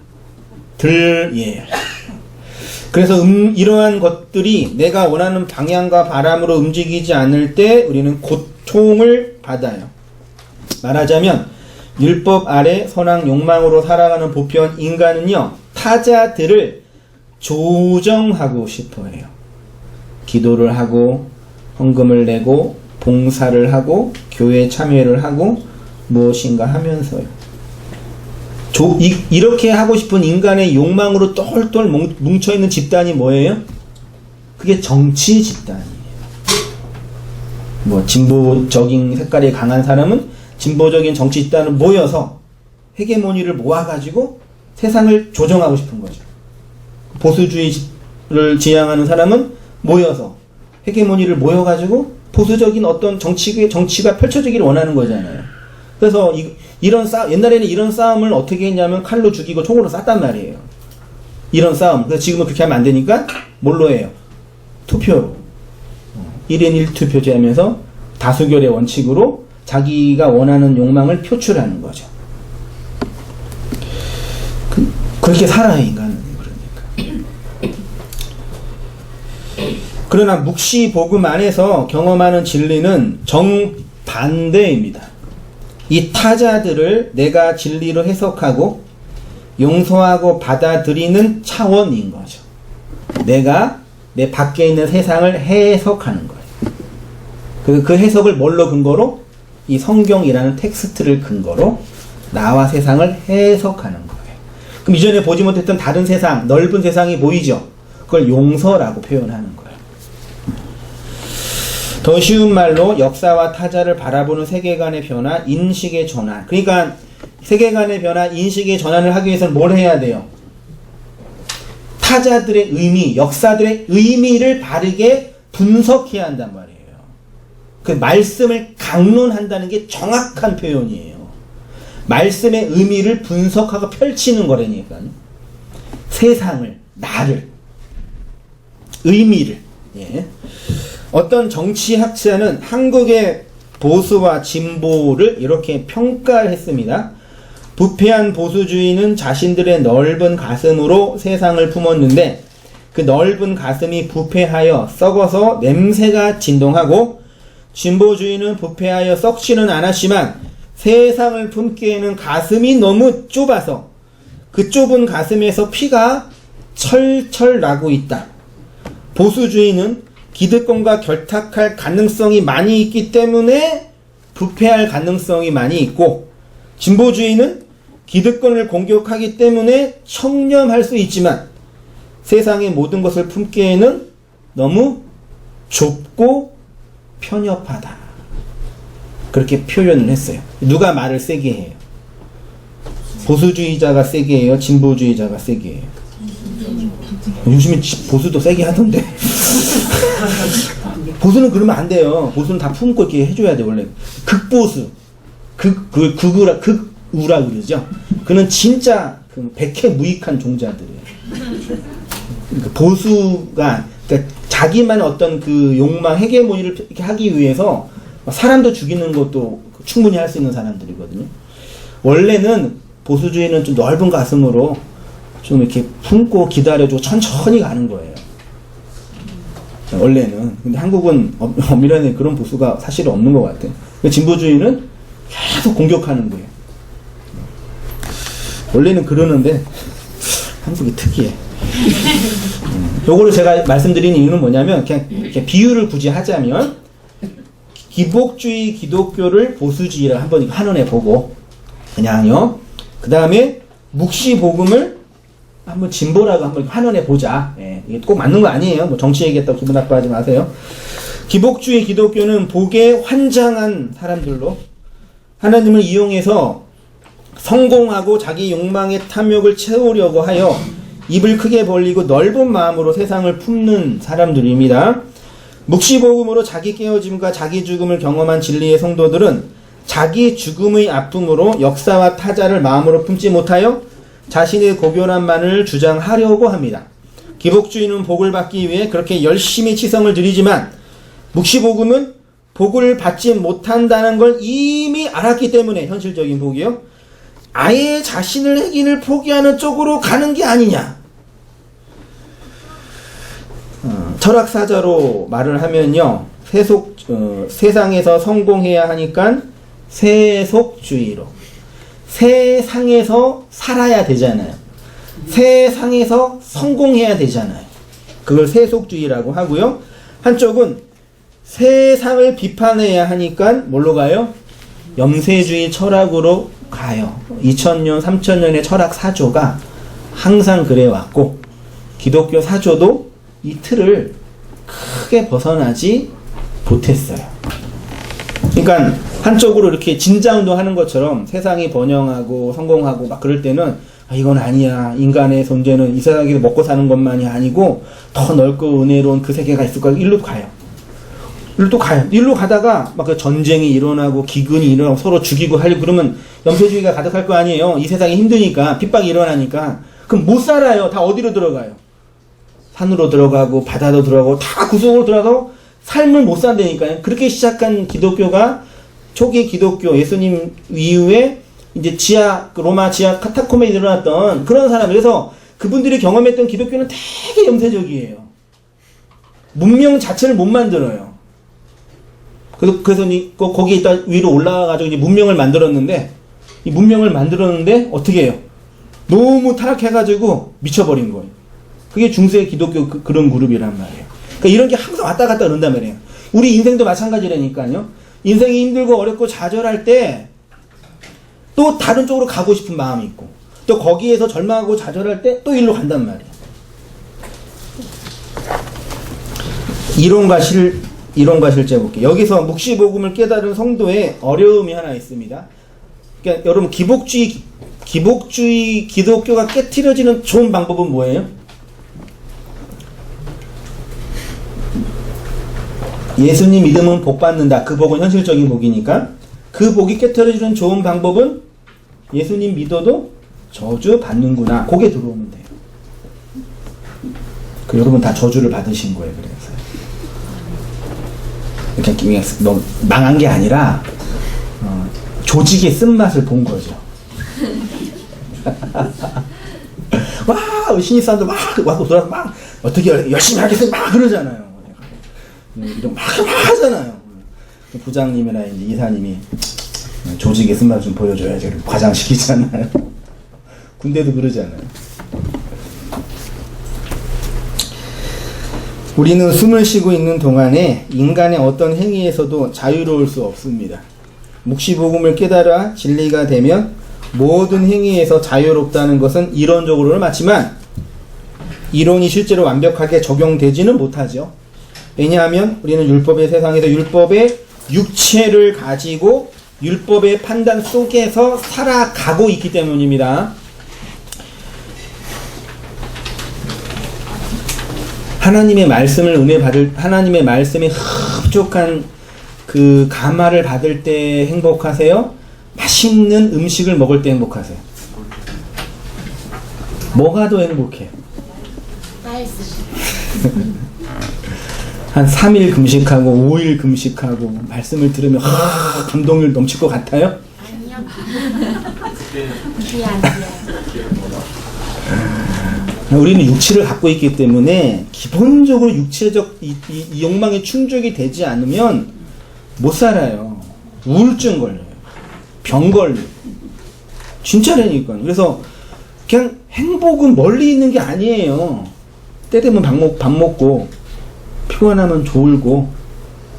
그래서 이러한 것들이 내가 원하는 방향과 바람으로 움직이지 않을 때 우리는 고통을 받아요. 말하자면 율법 아래 선악 욕망으로 살아가는 보편 인간은요, 타자들을 조정하고 싶어해요. 기도를 하고 헌금을 내고 봉사를 하고 교회 참여를 하고 무엇인가 하면서요. 이렇게 하고 싶은 인간의 욕망으로 똘똘 뭉쳐있는 집단이 뭐예요? 그게 정치 집단이에요. 뭐 진보적인 색깔이 강한 사람은 진보적인 정치 집단을 모여서 헤게모니를 모아가지고 세상을 조정하고 싶은 거죠. 보수주의를 지향하는 사람은 모여서 헤게모니를 모여가지고 보수적인 어떤 정치가 펼쳐지기를 원하는 거잖아요. 그래서 옛날에는 이런 싸움을 어떻게 했냐면 칼로 죽이고 총으로 쐈단 말이에요. 이런 싸움. 그래서 지금은 그렇게 하면 안 되니까 뭘로 해요? 투표로. 1인 1투표제 하면서 다수결의 원칙으로 자기가 원하는 욕망을 표출하는 거죠. 그렇게 살아요, 인간은. 그러니까. 그러나 묵시복음 안에서 경험하는 진리는 정반대입니다. 이 타자들을 내가 진리로 해석하고 용서하고 받아들이는 차원인 거죠. 내가 내 밖에 있는 세상을 해석하는 거예요. 그 해석을 뭘로 근거로? 이 성경이라는 텍스트를 근거로 나와 세상을 해석하는 거예요. 그럼 이전에 보지 못했던 다른 세상, 넓은 세상이 보이죠? 그걸 용서라고 표현하는 거예요. 더 쉬운 말로 역사와 타자를 바라보는 세계관의 변화, 인식의 전환. 그러니까 세계관의 변화, 인식의 전환을 하기 위해서는 뭘 해야 돼요? 타자들의 의미, 역사들의 의미를 바르게 분석해야 한단 말이에요. 그 말씀을 강론한다는 게 정확한 표현이에요. 말씀의 의미를 분석하고 펼치는 거라니까요. 세상을, 나를, 의미를. 예. 어떤 정치학자는 한국의 보수와 진보를 이렇게 평가했습니다. 부패한 보수주의는 자신들의 넓은 가슴으로 세상을 품었는데 그 넓은 가슴이 부패하여 썩어서 냄새가 진동하고, 진보주의는 부패하여 썩지는 않았지만 세상을 품기에는 가슴이 너무 좁아서 그 좁은 가슴에서 피가 철철 나고 있다. 보수주의는 기득권과 결탁할 가능성이 많이 있기 때문에 부패할 가능성이 많이 있고, 진보주의는 기득권을 공격하기 때문에 청렴할 수 있지만 세상의 모든 것을 품기에는 너무 좁고 편협하다. 그렇게 표현을 했어요. 누가 말을 세게 해요? 보수주의자가 세게 해요? 진보주의자가 세게 해요? 요즘에 보수도 세게 하던데. 보수는 그러면 안 돼요. 보수는 다 품고 이렇게 해줘야 돼, 원래. 극보수. 극우라 그러죠. 그는 진짜 백해무익한 종자들이에요. 그러니까 보수가, 그러니까 자기만의 어떤 그 욕망, 헤게모니를 이렇게 하기 위해서 사람도 죽이는 것도 충분히 할 수 있는 사람들이거든요. 원래는 보수주의는 좀 넓은 가슴으로 좀 이렇게 품고 기다려주고 천천히 가는 거예요. 원래는. 근데 한국은 엄밀하게 그런 보수가 사실은 없는 것 같아요. 진보주의는 계속 공격하는 거예요. 원래는 그러는데 한국이 특이해. 요거를 제가 말씀드리는 이유는 뭐냐면, 그냥 이렇게 비유를 굳이 하자면 기복주의 기독교를 보수주의라 한번 환원해 보고, 그냥요. 그 다음에 묵시복음을 한번 진보라고 한번 환원해 보자. 예, 이게 꼭 맞는 거 아니에요. 뭐 정치 얘기했다고 기분 나빠하지 마세요. 기복주의 기독교는 복에 환장한 사람들로 하나님을 이용해서 성공하고 자기 욕망의 탐욕을 채우려고 하여 입을 크게 벌리고 넓은 마음으로 세상을 품는 사람들입니다. 묵시복음으로 자기 깨어짐과 자기 죽음을 경험한 진리의 성도들은 자기 죽음의 아픔으로 역사와 타자를 마음으로 품지 못하여 자신의 고결함만을 주장하려고 합니다. 기복주의는 복을 받기 위해 그렇게 열심히 치성을 들이지만 묵시복음은 복을 받지 못한다는 걸 이미 알았기 때문에, 현실적인 복이요, 아예 자신을 행위를 포기하는 쪽으로 가는 게 아니냐. 철학사자로 말을 하면요, 세상에서 성공해야 하니까 세속주의로, 세상에서 살아야 되잖아요. 세상에서 성공해야 되잖아요. 그걸 세속주의라고 하고요. 한쪽은 세상을 비판해야 하니까 뭘로 가요? 염세주의 철학으로 가요. 2000년, 3000년의 철학 사조가 항상 그래왔고, 기독교 사조도 이 틀을 크게 벗어나지 못했어요. 그러니까 한쪽으로 이렇게 진자운동 하는 것처럼 세상이 번영하고 성공하고 막 그럴 때는 이건 아니야. 인간의 존재는 이 세상에서 먹고 사는 것만이 아니고 더 넓고 은혜로운 그 세계가 있을 거야. 일로 가요. 일로 가요. 일로 가다가 막 전쟁이 일어나고 기근이 일어나고 서로 죽이고 하려고 그러면 염세주의가 가득할 거 아니에요. 이 세상이 힘드니까, 핍박이 일어나니까. 그럼 못 살아요. 다 어디로 들어가요? 산으로 들어가고 바다로 들어가고 다 구석으로 들어가고 삶을 못 산다니까요. 그렇게 시작한 기독교가, 초기 기독교, 예수님 이후에 이제 로마 지하 카타콤에 일어났던 그런 사람들. 그래서 그분들이 경험했던 기독교는 되게 염세적이에요. 문명 자체를 못 만들어요. 그래서 거기에 있다 위로 올라가가지고 이제 문명을 만들었는데, 이 문명을 만들었는데 어떻게 해요? 너무 타락해가지고 미쳐버린 거예요. 그게 중세 기독교 그런 그룹이란 말이에요. 그러니까 이런 게 항상 왔다 갔다 그런단 말이에요. 우리 인생도 마찬가지라니까요. 인생이 힘들고 어렵고 좌절할 때 또 다른 쪽으로 가고 싶은 마음이 있고, 또 거기에서 절망하고 좌절할 때 또 일로 간단 말이에요. 이론과 실제 볼게요. 여기서 묵시복음을 깨달은 성도의 어려움이 하나 있습니다. 그러니까 여러분, 기복주의 기독교가 깨트려지는 좋은 방법은 뭐예요? 예수님 믿으면 복 받는다. 그 복은 현실적인 복이니까. 그 복이 깨트려지는 좋은 방법은 예수님 믿어도 저주 받는구나. 그게 들어오면 돼요. 여러분 다 저주를 받으신 거예요. 그래서 이렇게 너 망한 게 아니라 조직의 쓴맛을 본 거죠. 와, 신입사원들 막 와서 돌아서 막 어떻게 열심히 하겠습니다 막 그러잖아요. 이런 막 하잖아요. 부장님이나 이제 이사님이 조직의 쓴맛을 좀 보여줘야지 과장시키잖아요. 군대도 그러잖아요. 우리는 숨을 쉬고 있는 동안에 인간의 어떤 행위에서도 자유로울 수 없습니다. 묵시복음을 깨달아 진리가 되면 모든 행위에서 자유롭다는 것은 이론적으로는 맞지만 이론이 실제로 완벽하게 적용되지는 못하죠. 왜냐하면 우리는 율법의 세상에서 율법의 육체를 가지고 율법의 판단 속에서 살아가고 있기 때문입니다. 하나님의 말씀을 하나님의 말씀에 흡족한 그 감화를 받을 때 행복하세요? 맛있는 음식을 먹을 때 행복하세요? 뭐가 더 행복해요? 한 3일 금식하고 5일 금식하고 말씀을 들으면 감동을 넘칠 것 같아요? 아니요. 우리는 육체를 갖고 있기 때문에 기본적으로 육체적 이 욕망에 충족이 되지 않으면 못 살아요. 우울증 걸려요. 병 걸려요. 진짜라니까요. 그래서 그냥 행복은 멀리 있는 게 아니에요. 때 되면 밥 먹고 피곤하면 졸고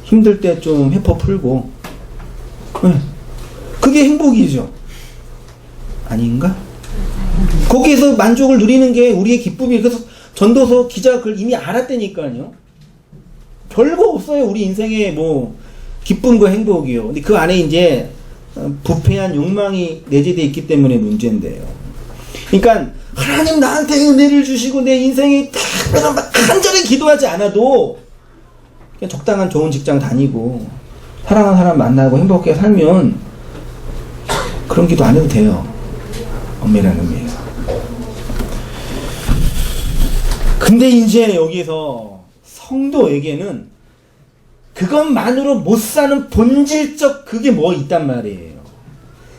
힘들 때 좀 회포 풀고, 그게 행복이죠. 아닌가? 거기에서 만족을 누리는 게 우리의 기쁨이. 그래서 전도서 기자가 그걸 이미 알았다니까요. 별거 없어요. 우리 인생에 뭐 기쁨과 행복이요. 근데 그 안에 이제 부패한 욕망이 내재되어 있기 때문에 문제인데요. 그러니까 하나님 나한테 은혜를 주시고 내 인생이 딱 간절히 기도하지 않아도 그냥 적당한 좋은 직장 다니고 사랑하는 사람 만나고 행복하게 살면 그런 기도 안 해도 돼요. 엄밀한 의미에서. 근데 이제 여기서 성도에게는 그것만으로 못 사는 본질적 그게 뭐 있단 말이에요.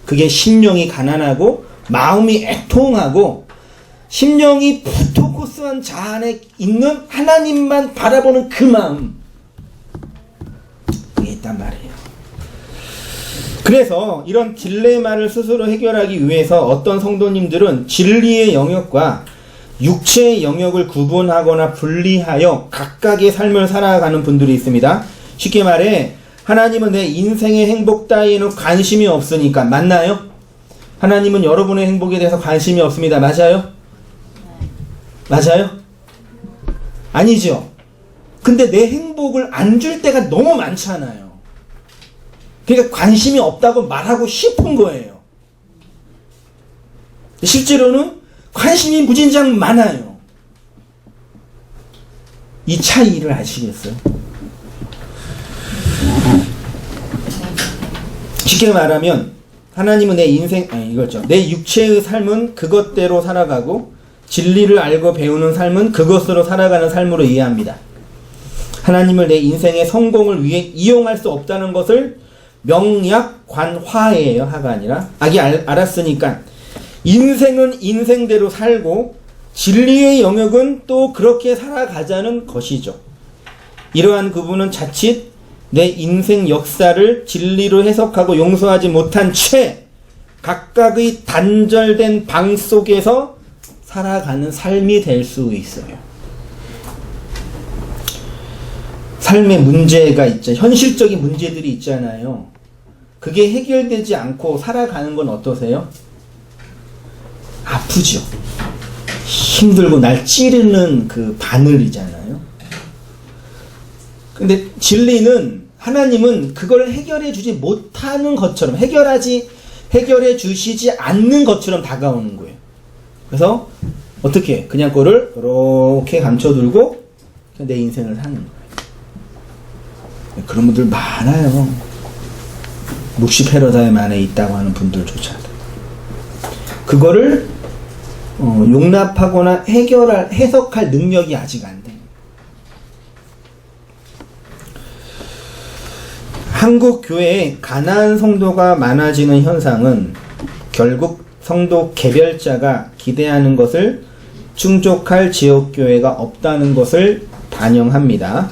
그게 심령이 가난하고 마음이 애통하고 심령이 푸토코스한 자 안에 있는 하나님만 바라보는 그 마음, 그게 있단 말이에요. 그래서 이런 딜레마를 스스로 해결하기 위해서 어떤 성도님들은 진리의 영역과 육체의 영역을 구분하거나 분리하여 각각의 삶을 살아가는 분들이 있습니다. 쉽게 말해 하나님은 내 인생의 행복 따위에는 관심이 없으니까. 맞나요? 하나님은 여러분의 행복에 대해서 관심이 없습니다. 맞아요? 맞아요? 아니죠. 근데 내 행복을 안 줄 때가 너무 많잖아요. 그러니까 관심이 없다고 말하고 싶은 거예요. 실제로는 관심이 무진장 많아요. 이 차이를 아시겠어요? 쉽게 말하면 하나님은 내 인생, 이거죠. 내 육체의 삶은 그것대로 살아가고 진리를 알고 배우는 삶은 그것으로 살아가는 삶으로 이해합니다. 하나님을 내 인생의 성공을 위해 이용할 수 없다는 것을 명약관화예요. 하가 아니라. 알았으니까 인생은 인생대로 살고 진리의 영역은 또 그렇게 살아가자는 것이죠. 이러한 그분은 자칫 내 인생 역사를 진리로 해석하고 용서하지 못한 채 각각의 단절된 방 속에서 살아가는 삶이 될 수 있어요. 삶의 문제가 있죠. 현실적인 문제들이 있잖아요. 그게 해결되지 않고 살아가는 건 어떠세요? 아프죠. 힘들고 날 찌르는 그 바늘이잖아요. 근데 진리는, 하나님은 그걸 해결해 주지 못하는 것처럼, 해결해 주시지 않는 것처럼 다가오는 거예요. 그래서 어떻게? 그냥 그거를 이렇게 감춰두고 그냥 내 인생을 사는 거예요. 그런 분들 많아요. 묵시 패러다임 안에 있다고 하는 분들조차도. 그거를 용납하거나 해석할 능력이 아직 안 돼. 한국 교회에 가난한 성도가 많아지는 현상은 결국 성도 개별자가 기대하는 것을 충족할 지역교회가 없다는 것을 반영합니다.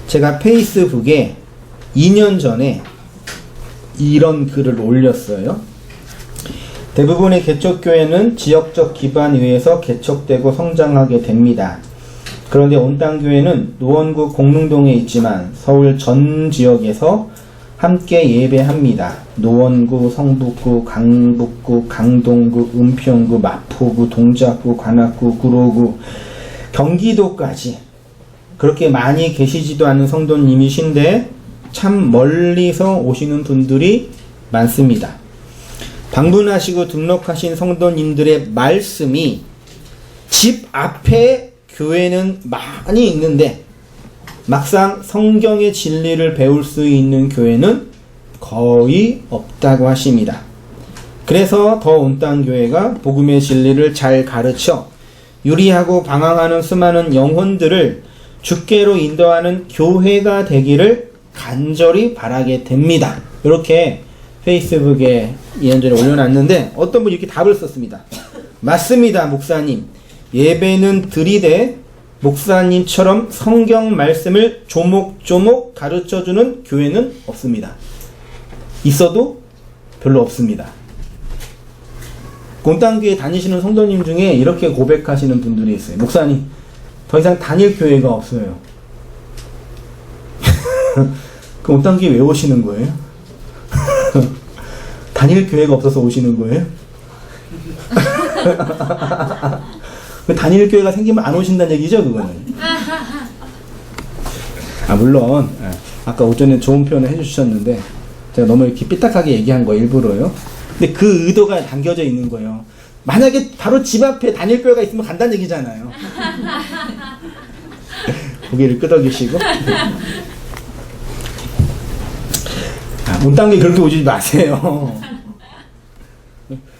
제가 페이스북에 2년 전에 이런 글을 올렸어요. 대부분의 개척교회는 지역적 기반 위에서 개척되고 성장하게 됩니다. 그런데 온땅교회는 노원구 공릉동에 있지만 서울 전 지역에서 함께 예배합니다. 노원구, 성북구, 강북구, 강동구, 은평구, 마포구, 동작구, 관악구, 구로구, 경기도까지 그렇게 많이 계시지도 않은 성도님이신데 참 멀리서 오시는 분들이 많습니다. 방문하시고 등록하신 성도님들의 말씀이 집 앞에 교회는 많이 있는데 막상 성경의 진리를 배울 수 있는 교회는 거의 없다고 하십니다. 그래서 더 온땅교회가 복음의 진리를 잘 가르쳐 유리하고 방황하는 수많은 영혼들을 주께로 인도하는 교회가 되기를 간절히 바라게 됩니다. 이렇게 페이스북에 2년 전에 올려놨는데 어떤 분이 이렇게 답을 썼습니다. 맞습니다, 목사님. 예배는 드리되 목사님처럼 성경 말씀을 조목조목 가르쳐주는 교회는 없습니다. 있어도 별로 없습니다. 온땅교회 다니시는 성도님 중에 이렇게 고백하시는 분들이 있어요. 목사님, 더 이상 다닐 교회가 없어요. 그 온땅교회 왜 오시는 거예요? 다닐 교회가 없어서 오시는 거예요? 다닐 교회가 생기면 안 오신다는 얘기죠, 그거는. 물론 아까 오전에 좋은 표현을 해주셨는데 제가 너무 이렇게 삐딱하게 얘기한 거 일부러요. 근데 그 의도가 담겨져 있는 거예요. 만약에 바로 집 앞에 다닐 교회가 있으면 간다는 얘기잖아요. 고개를 끄덕이시고. 온땅교회 그렇게 오지 마세요.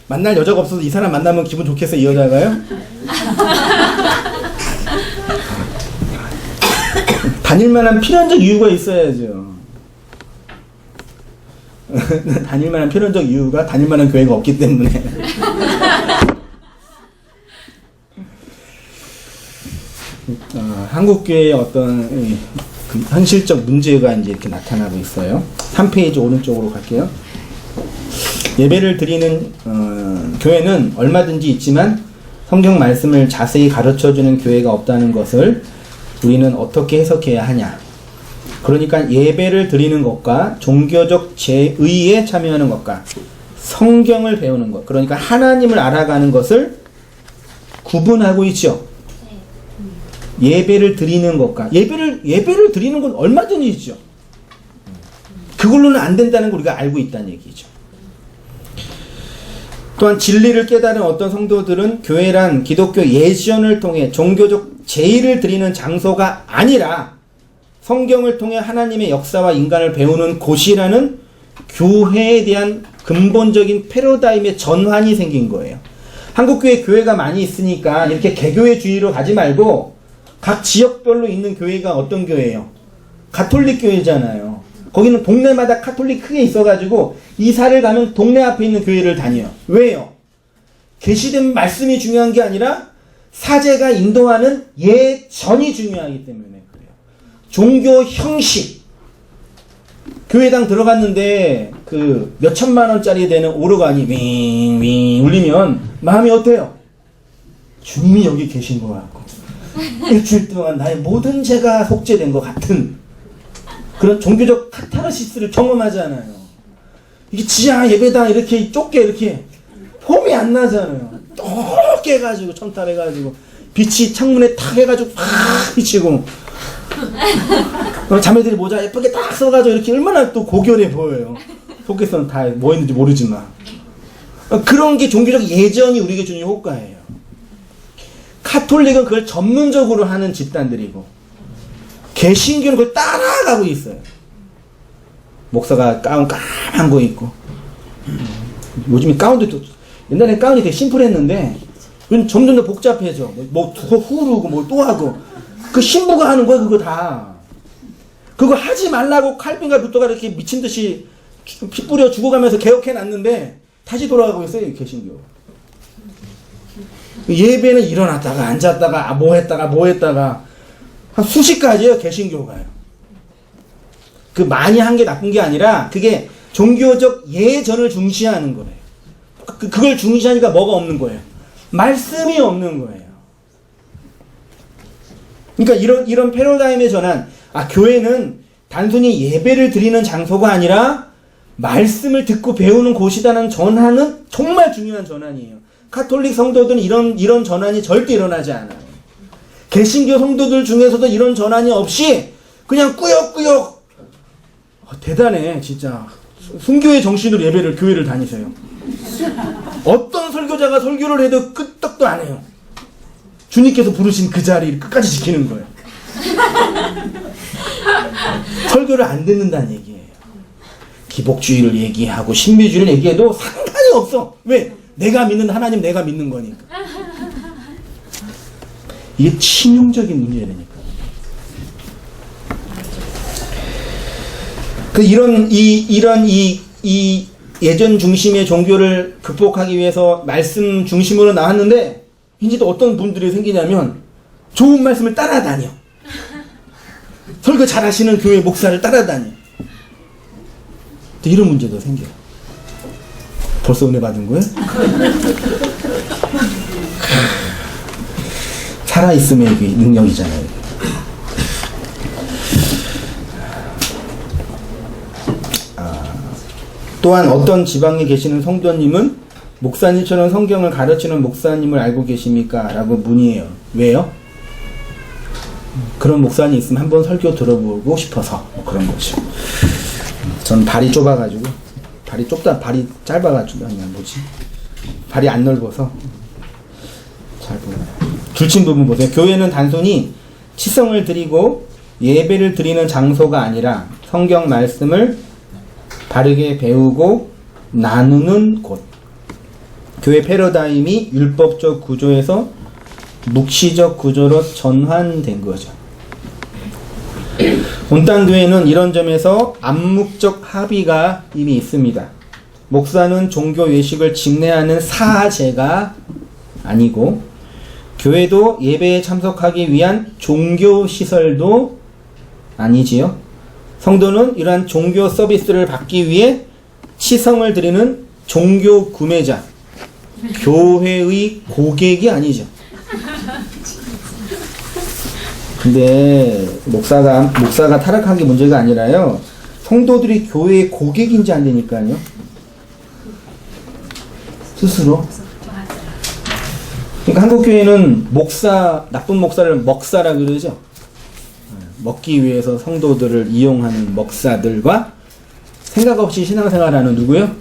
만날 여자가 없어서 이 사람 만나면 기분 좋겠어, 이 여자가요? 다닐만한 필연적 이유가 있어야죠. 다닐만한 필연적 이유가 다닐만한 교회가 없기 때문에. 한국교회의 어떤 그 현실적 문제가 이제 이렇게 나타나고 있어요. 3페이지 오른쪽으로 갈게요. 예배를 드리는 교회는 얼마든지 있지만 성경 말씀을 자세히 가르쳐주는 교회가 없다는 것을 우리는 어떻게 해석해야 하냐. 그러니까 예배를 드리는 것과 종교적 제의에 참여하는 것과 성경을 배우는 것, 그러니까 하나님을 알아가는 것을 구분하고 있죠. 예배를 드리는 것과 예배를 드리는 건 얼마든지 있죠. 그걸로는 안 된다는 걸 우리가 알고 있다는 얘기죠. 또한 진리를 깨달은 어떤 성도들은 교회란 기독교 예전을 통해 종교적 제의를 드리는 장소가 아니라 성경을 통해 하나님의 역사와 인간을 배우는 곳이라는 교회에 대한 근본적인 패러다임의 전환이 생긴 거예요. 한국교회 교회가 많이 있으니까 이렇게 개교회주의로 가지 말고 각 지역별로 있는 교회가 어떤 교회예요? 가톨릭 교회잖아요. 거기는 동네마다 카톨릭 크게 있어가지고 이사를 가면 동네 앞에 있는 교회를 다녀요. 왜요? 계시된 말씀이 중요한 게 아니라 사제가 인도하는 예전이 중요하기 때문에 그래요. 종교 형식. 교회당 들어갔는데 그 몇천만 원짜리 되는 오르간이 윙윙 울리면 마음이 어때요? 주님이 여기 계신 것 같고 일주일 동안 나의 모든 죄가 속죄된 것 같은 그런 종교적 카타르시스를 경험하잖아요. 이게 지하 예배당 이렇게 좁게 이렇게 폼이 안 나잖아요. 좁게 해가지고 천탈해가지고 빛이 창문에 탁 해가지고 팍 비치고 자매들이 모자 예쁘게 딱 써가지고 이렇게 얼마나 또 고결해 보여요. 속에서는 다 뭐 했는지 모르지만 그런 게 종교적 예전이 우리에게 주는 효과예요. 카톨릭은 그걸 전문적으로 하는 집단들이고 개신교는 그걸 따라가고 있어요. 목사가 가운 까만 거 입고 요즘에 가운도 또 옛날에 가운이 되게 심플했는데 요즘 점점 더 복잡해져. 뭐 후르고 뭐 또 하고 그 신부가 하는 거야 그거 다. 그거 하지 말라고 칼빈과 루터가 이렇게 미친 듯이 피 뿌려 죽어가면서 개혁해 놨는데 다시 돌아가고 있어요 개신교. 예배는 일어났다가 앉았다가 뭐 했다가 한 수십 가지예요 개신교가요. 그 많이 한 게 나쁜 게 아니라 그게 종교적 예전을 중시하는 거예요. 그걸 중시하니까 뭐가 없는 거예요? 말씀이 없는 거예요. 그러니까 이런 패러다임의 전환. 교회는 단순히 예배를 드리는 장소가 아니라 말씀을 듣고 배우는 곳이라는 전환은 정말 중요한 전환이에요. 카톨릭 성도들은 이런 전환이 절대 일어나지 않아요. 개신교 성도들 중에서도 이런 전환이 없이 그냥 꾸역꾸역 대단해 진짜. 순교의 정신으로 교회를 다니세요. 어떤 설교자가 설교를 해도 끄떡도 안 해요. 주님께서 부르신 그 자리를 끝까지 지키는 거예요. 설교를 안 듣는다는 얘기예요. 기복주의를 얘기하고 신비주의를 얘기해도 상관이 없어. 왜? 내가 믿는 하나님, 내가 믿는 거니까. 이게 치명적인 문제라니까. 이런 예전 중심의 종교를 극복하기 위해서 말씀 중심으로 나왔는데 이제 또 어떤 분들이 생기냐면 좋은 말씀을 따라다녀. 설교 잘하시는 교회 목사를 따라다녀. 또 이런 문제도 생겨요. 벌써 은혜 받은 거예요? 살아있음의 능력이잖아요. 또한 어떤 지방에 계시는 성도님은 목사님처럼 성경을 가르치는 목사님을 알고 계십니까? 라고 문의해요. 왜요? 그런 목사님 있으면 한번 설교 들어보고 싶어서 그런 거죠. 전 발이 좁아가지고 발이 짧아가지고 그냥 발이 안 넓어서 잘 보여요. 줄친 부분 보세요. 교회는 단순히 치성을 드리고 예배를 드리는 장소가 아니라 성경 말씀을 바르게 배우고 나누는 곳. 교회 패러다임이 율법적 구조에서 묵시적 구조로 전환된 거죠. 온땅교회는 이런 점에서 암묵적 합의가 이미 있습니다. 목사는 종교 외식을 집례하는 사제가 아니고 교회도 예배에 참석하기 위한 종교시설도 아니지요. 성도는 이러한 종교 서비스를 받기 위해 치성을 드리는 종교 구매자, 교회의 고객이 아니죠. 근데 목사가 타락한 게 문제가 아니라요. 성도들이 교회의 고객인지 안 되니까요. 스스로. 그러니까 한국교회는 나쁜 목사를 먹사라 그러죠. 먹기 위해서 성도들을 이용하는 먹사들과 생각 없이 신앙생활하는 누구요?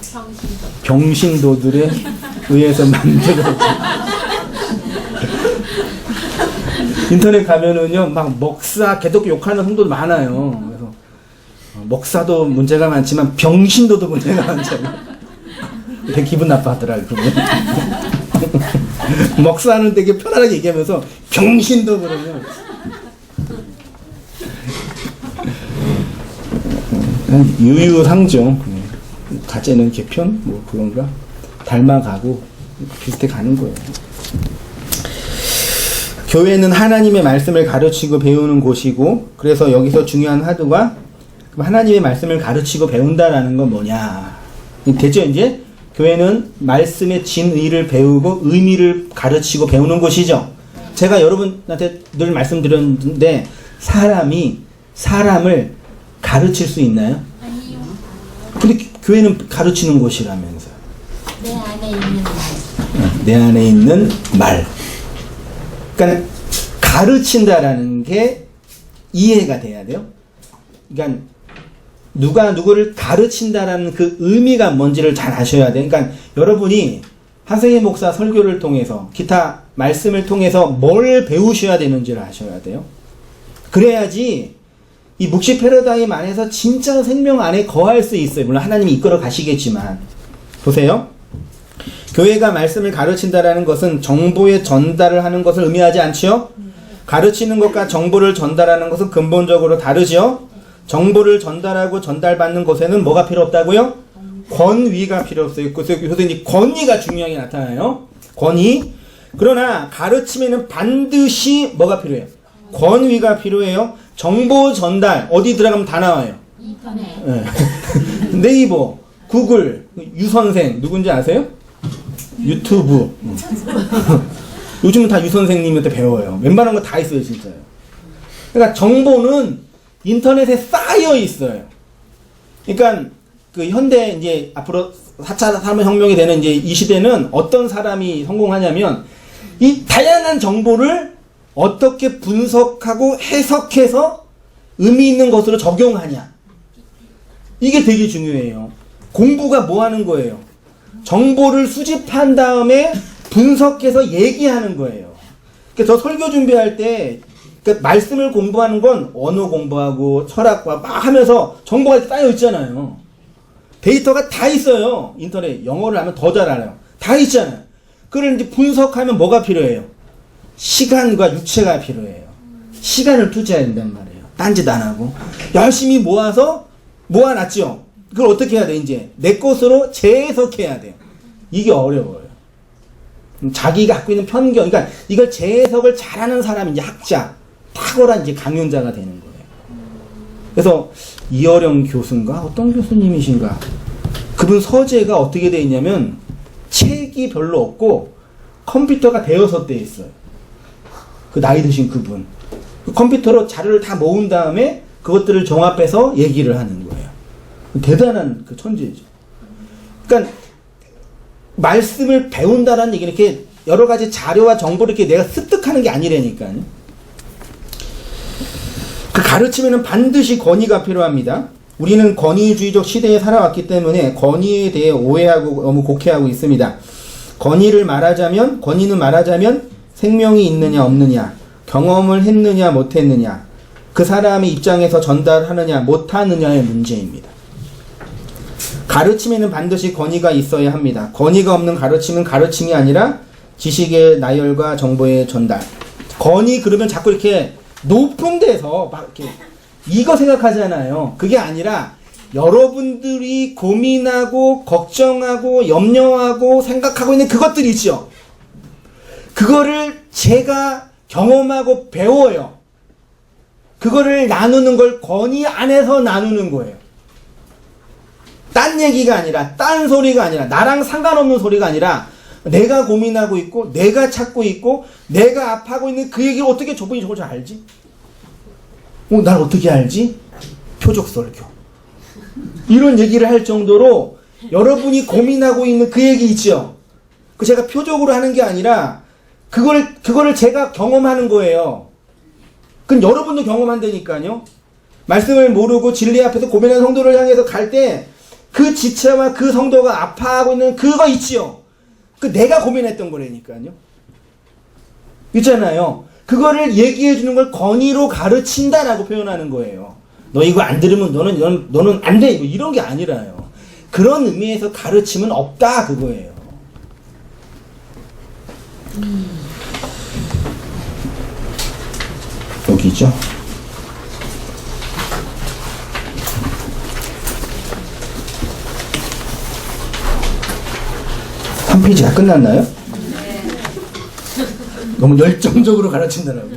병신도들에 의해서 만들어진. 인터넷 가면은요, 막 먹사, 개독교 욕하는 성도들 많아요. 그래서 먹사도 문제가 많지만 병신도도 문제가 많잖아요. 되게 기분 나빠하더라고요. 먹사는 되게 편안하게 얘기하면서 병신도 그러면 유유상종. 가짜는 개편? 뭐 그런가? 닮아가고 비슷해 가는 거예요. 교회는 하나님의 말씀을 가르치고 배우는 곳이고, 그래서 여기서 중요한 화두가 하나님의 말씀을 가르치고 배운다라는 건 뭐냐. 됐죠, 이제? 교회는 말씀의 진의를 배우고 의미를 가르치고 배우는 곳이죠. 제가 여러분한테 늘 말씀드렸는데, 사람이 사람을 가르칠 수 있나요? 아니요. 근데 교회는 가르치는 곳이라면서요. 내 안에 있는 말. 내 안에 있는 말. 그러니까 가르친다라는 게 이해가 돼야 돼요. 그러니까 누가 누구를 가르친다라는 그 의미가 뭔지를 잘 아셔야 돼요. 그러니까 여러분이 하승희 목사 설교를 통해서 기타 말씀을 통해서 뭘 배우셔야 되는지를 아셔야 돼요. 그래야지 이 묵시 패러다임 안에서 진짜 생명 안에 거할 수 있어요. 물론 하나님이 이끌어 가시겠지만. 보세요. 교회가 말씀을 가르친다라는 것은 정보의 전달을 하는 것을 의미하지 않지요? 가르치는 것과 정보를 전달하는 것은 근본적으로 다르지요? 정보를 전달하고 전달받는 것에는 뭐가 필요 없다고요? 권위가 필요 없어요. 그래서 이 권위가 중요하게 나타나요. 권위. 그러나 가르침에는 반드시 뭐가 필요해요? 권위가 필요해요. 정보 전달 어디 들어가면 다 나와요. 인터넷. 네. 네이버, 구글, 유선생 누군지 아세요? 유튜브. 요즘은 다 유선생님한테 배워요. 웬만한 거 다 있어요, 진짜요. 그러니까 정보는 인터넷에 쌓여 있어요. 그러니까 그 현대 이제 앞으로 4차 산업혁명이 되는 이제 이 시대는 어떤 사람이 성공하냐면 이 다양한 정보를 어떻게 분석하고 해석해서 의미 있는 것으로 적용하냐. 이게 되게 중요해요. 공부가 뭐 하는 거예요? 정보를 수집한 다음에 분석해서 얘기하는 거예요. 그러니까 저 설교 준비할 때 그러니까 말씀을 공부하는 건 언어 공부하고 철학과 막 하면서 정보가 쌓여 있잖아요. 데이터가 다 있어요. 인터넷 영어를 하면 더 잘 알아요. 다 있잖아요. 그걸 이제 분석하면 뭐가 필요해요? 시간과 유체가 필요해요. 시간을 투자해야 된단 말이에요. 딴짓 안 하고 열심히 모아놨죠. 그걸 어떻게 해야 돼? 이제 내 것으로 재해석해야 돼요. 이게 어려워요. 자기가 갖고 있는 편견, 그러니까 이걸 재해석을 잘하는 사람이 이제 학자, 탁월한 이제 강연자가 되는 거예요. 그래서 이어령 교수인가 어떤 교수님이신가 그분 서재가 어떻게 돼 있냐면 책이 별로 없고 컴퓨터가 대여섯 대 있어요. 그 나이 드신 그분 그 컴퓨터로 자료를 다 모은 다음에 그것들을 종합해서 얘기를 하는 거예요. 대단한 그 천재죠. 그러니까 말씀을 배운다라는 얘기는 이렇게 여러 가지 자료와 정보를 이렇게 내가 습득하는 게 아니라니까요. 그 가르침에는 반드시 권위가 필요합니다. 우리는 권위주의적 시대에 살아왔기 때문에 권위에 대해 오해하고 너무 곡해하고 있습니다. 권위는 말하자면 생명이 있느냐 없느냐, 경험을 했느냐 못했느냐, 그 사람의 입장에서 전달하느냐 못하느냐의 문제입니다. 가르침에는 반드시 권위가 있어야 합니다. 권위가 없는 가르침은 가르침이 아니라 지식의 나열과 정보의 전달. 권위 그러면 자꾸 이렇게 높은 데서 막 이렇게 이거 생각하잖아요. 그게 아니라 여러분들이 고민하고 걱정하고 염려하고 생각하고 있는 그것들이 있죠. 그거를 제가 경험하고 배워요. 그거를 나누는 걸 권위 안에서 나누는 거예요. 딴 얘기가 아니라, 딴 소리가 아니라, 나랑 상관없는 소리가 아니라, 내가 고민하고 있고, 내가 찾고 있고, 내가 아파하고 있는 그 얘기를 어떻게 저분이 저걸 잘 알지? 날 어떻게 알지? 표적 설교. 이런 얘기를 할 정도로 여러분이 고민하고 있는 그 얘기 있죠? 그 제가 표적으로 하는 게 아니라, 그거를 제가 경험하는 거예요. 그럼 여러분도 경험한다니까요? 말씀을 모르고 진리 앞에서 고민하는 성도를 향해서 갈 때, 그 지체와 그 성도가 아파하고 있는 그거 있지요. 그 내가 고민했던 거라니까요. 있잖아요. 그거를 얘기해 주는 걸 권위로 가르친다라고 표현하는 거예요. 너 이거 안 들으면 너는 안 돼. 뭐 이런 게 아니라요. 그런 의미에서 가르침은 없다 그거예요. 여기죠. 3페이지가 끝났나요? 너무 열정적으로 가르친다라고.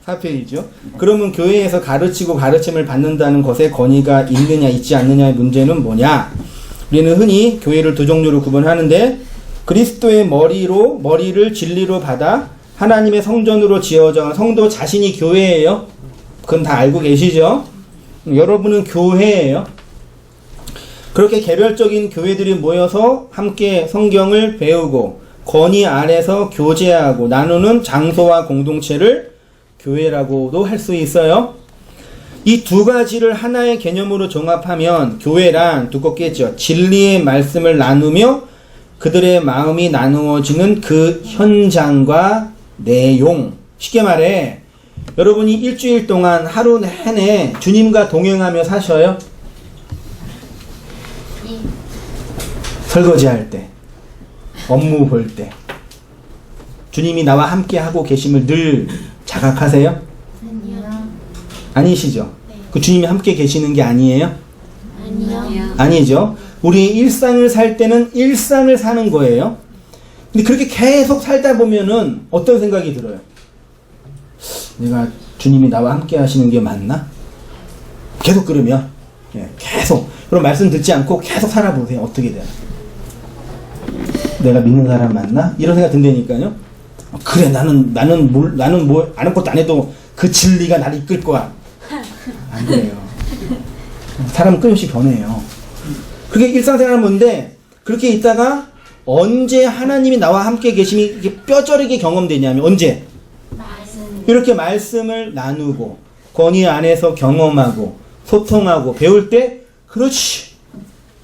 4페이지요. 그러면 교회에서 가르치고 가르침을 받는다는 것에 권위가 있느냐 있지 않느냐의 문제는 뭐냐? 우리는 흔히 교회를 두 종류로 구분하는데 그리스도의 머리를 진리로 받아 하나님의 성전으로 지어져 성도 자신이 교회예요. 그건 다 알고 계시죠? 여러분은 교회예요. 그렇게 개별적인 교회들이 모여서 함께 성경을 배우고 권위 아래서 교제하고 나누는 장소와 공동체를 교회라고도 할 수 있어요. 이 두 가지를 하나의 개념으로 종합하면 교회란 두껍겠죠. 진리의 말씀을 나누며 그들의 마음이 나누어지는 그 현장과 내용. 쉽게 말해 여러분이 일주일 동안 하루 내내 주님과 동행하며 사셔요? 네. 설거지할 때, 업무 볼 때 주님이 나와 함께 하고 계심을 늘 자각하세요? 아니요. 아니시죠? 네. 그 주님이 함께 계시는 게 아니에요? 아니요. 아니죠. 우리 일상을 살 때는 일상을 사는 거예요. 근데 그렇게 계속 살다 보면은 어떤 생각이 들어요? 내가 주님이 나와 함께 하시는 게 맞나? 계속 그러면 계속 그럼 말씀 듣지 않고 계속 살아보세요. 어떻게 돼요? 내가 믿는 사람 맞나? 이런 생각 든다니까요. 그래 나는 뭐 아무것도 안 해도 그 진리가 나를 이끌 거야. 안 그래요. 사람은 끊임없이 변해요. 그게 일상생활은 뭔데 그렇게 있다가 언제 하나님이 나와 함께 계심이 이게 뼈저리게 경험되냐면 언제? 말씀. 이렇게 말씀을 나누고 권위 안에서 경험하고 소통하고 배울 때 그렇지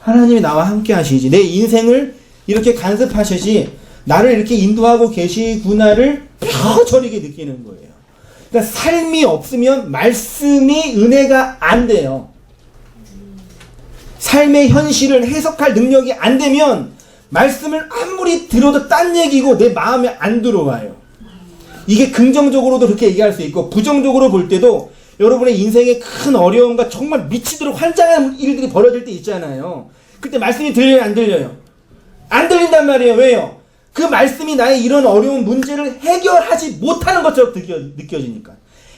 하나님이 나와 함께 하시지 내 인생을 이렇게 간섭하시지 나를 이렇게 인도하고 계시구나를 뼈저리게 느끼는 거예요. 그러니까 삶이 없으면 말씀이 은혜가 안 돼요. 삶의 현실을 해석할 능력이 안 되면 말씀을 아무리 들어도 딴 얘기고 내 마음에 안 들어와요. 이게 긍정적으로도 그렇게 얘기할 수 있고 부정적으로 볼 때도 여러분의 인생에 큰 어려움과 정말 미치도록 환장한 일들이 벌어질 때 있잖아요. 그때 말씀이 들려요, 안 들려요? 안 들린단 말이에요. 왜요? 그 말씀이 나의 이런 어려운 문제를 해결하지 못하는 것처럼 느껴지니까.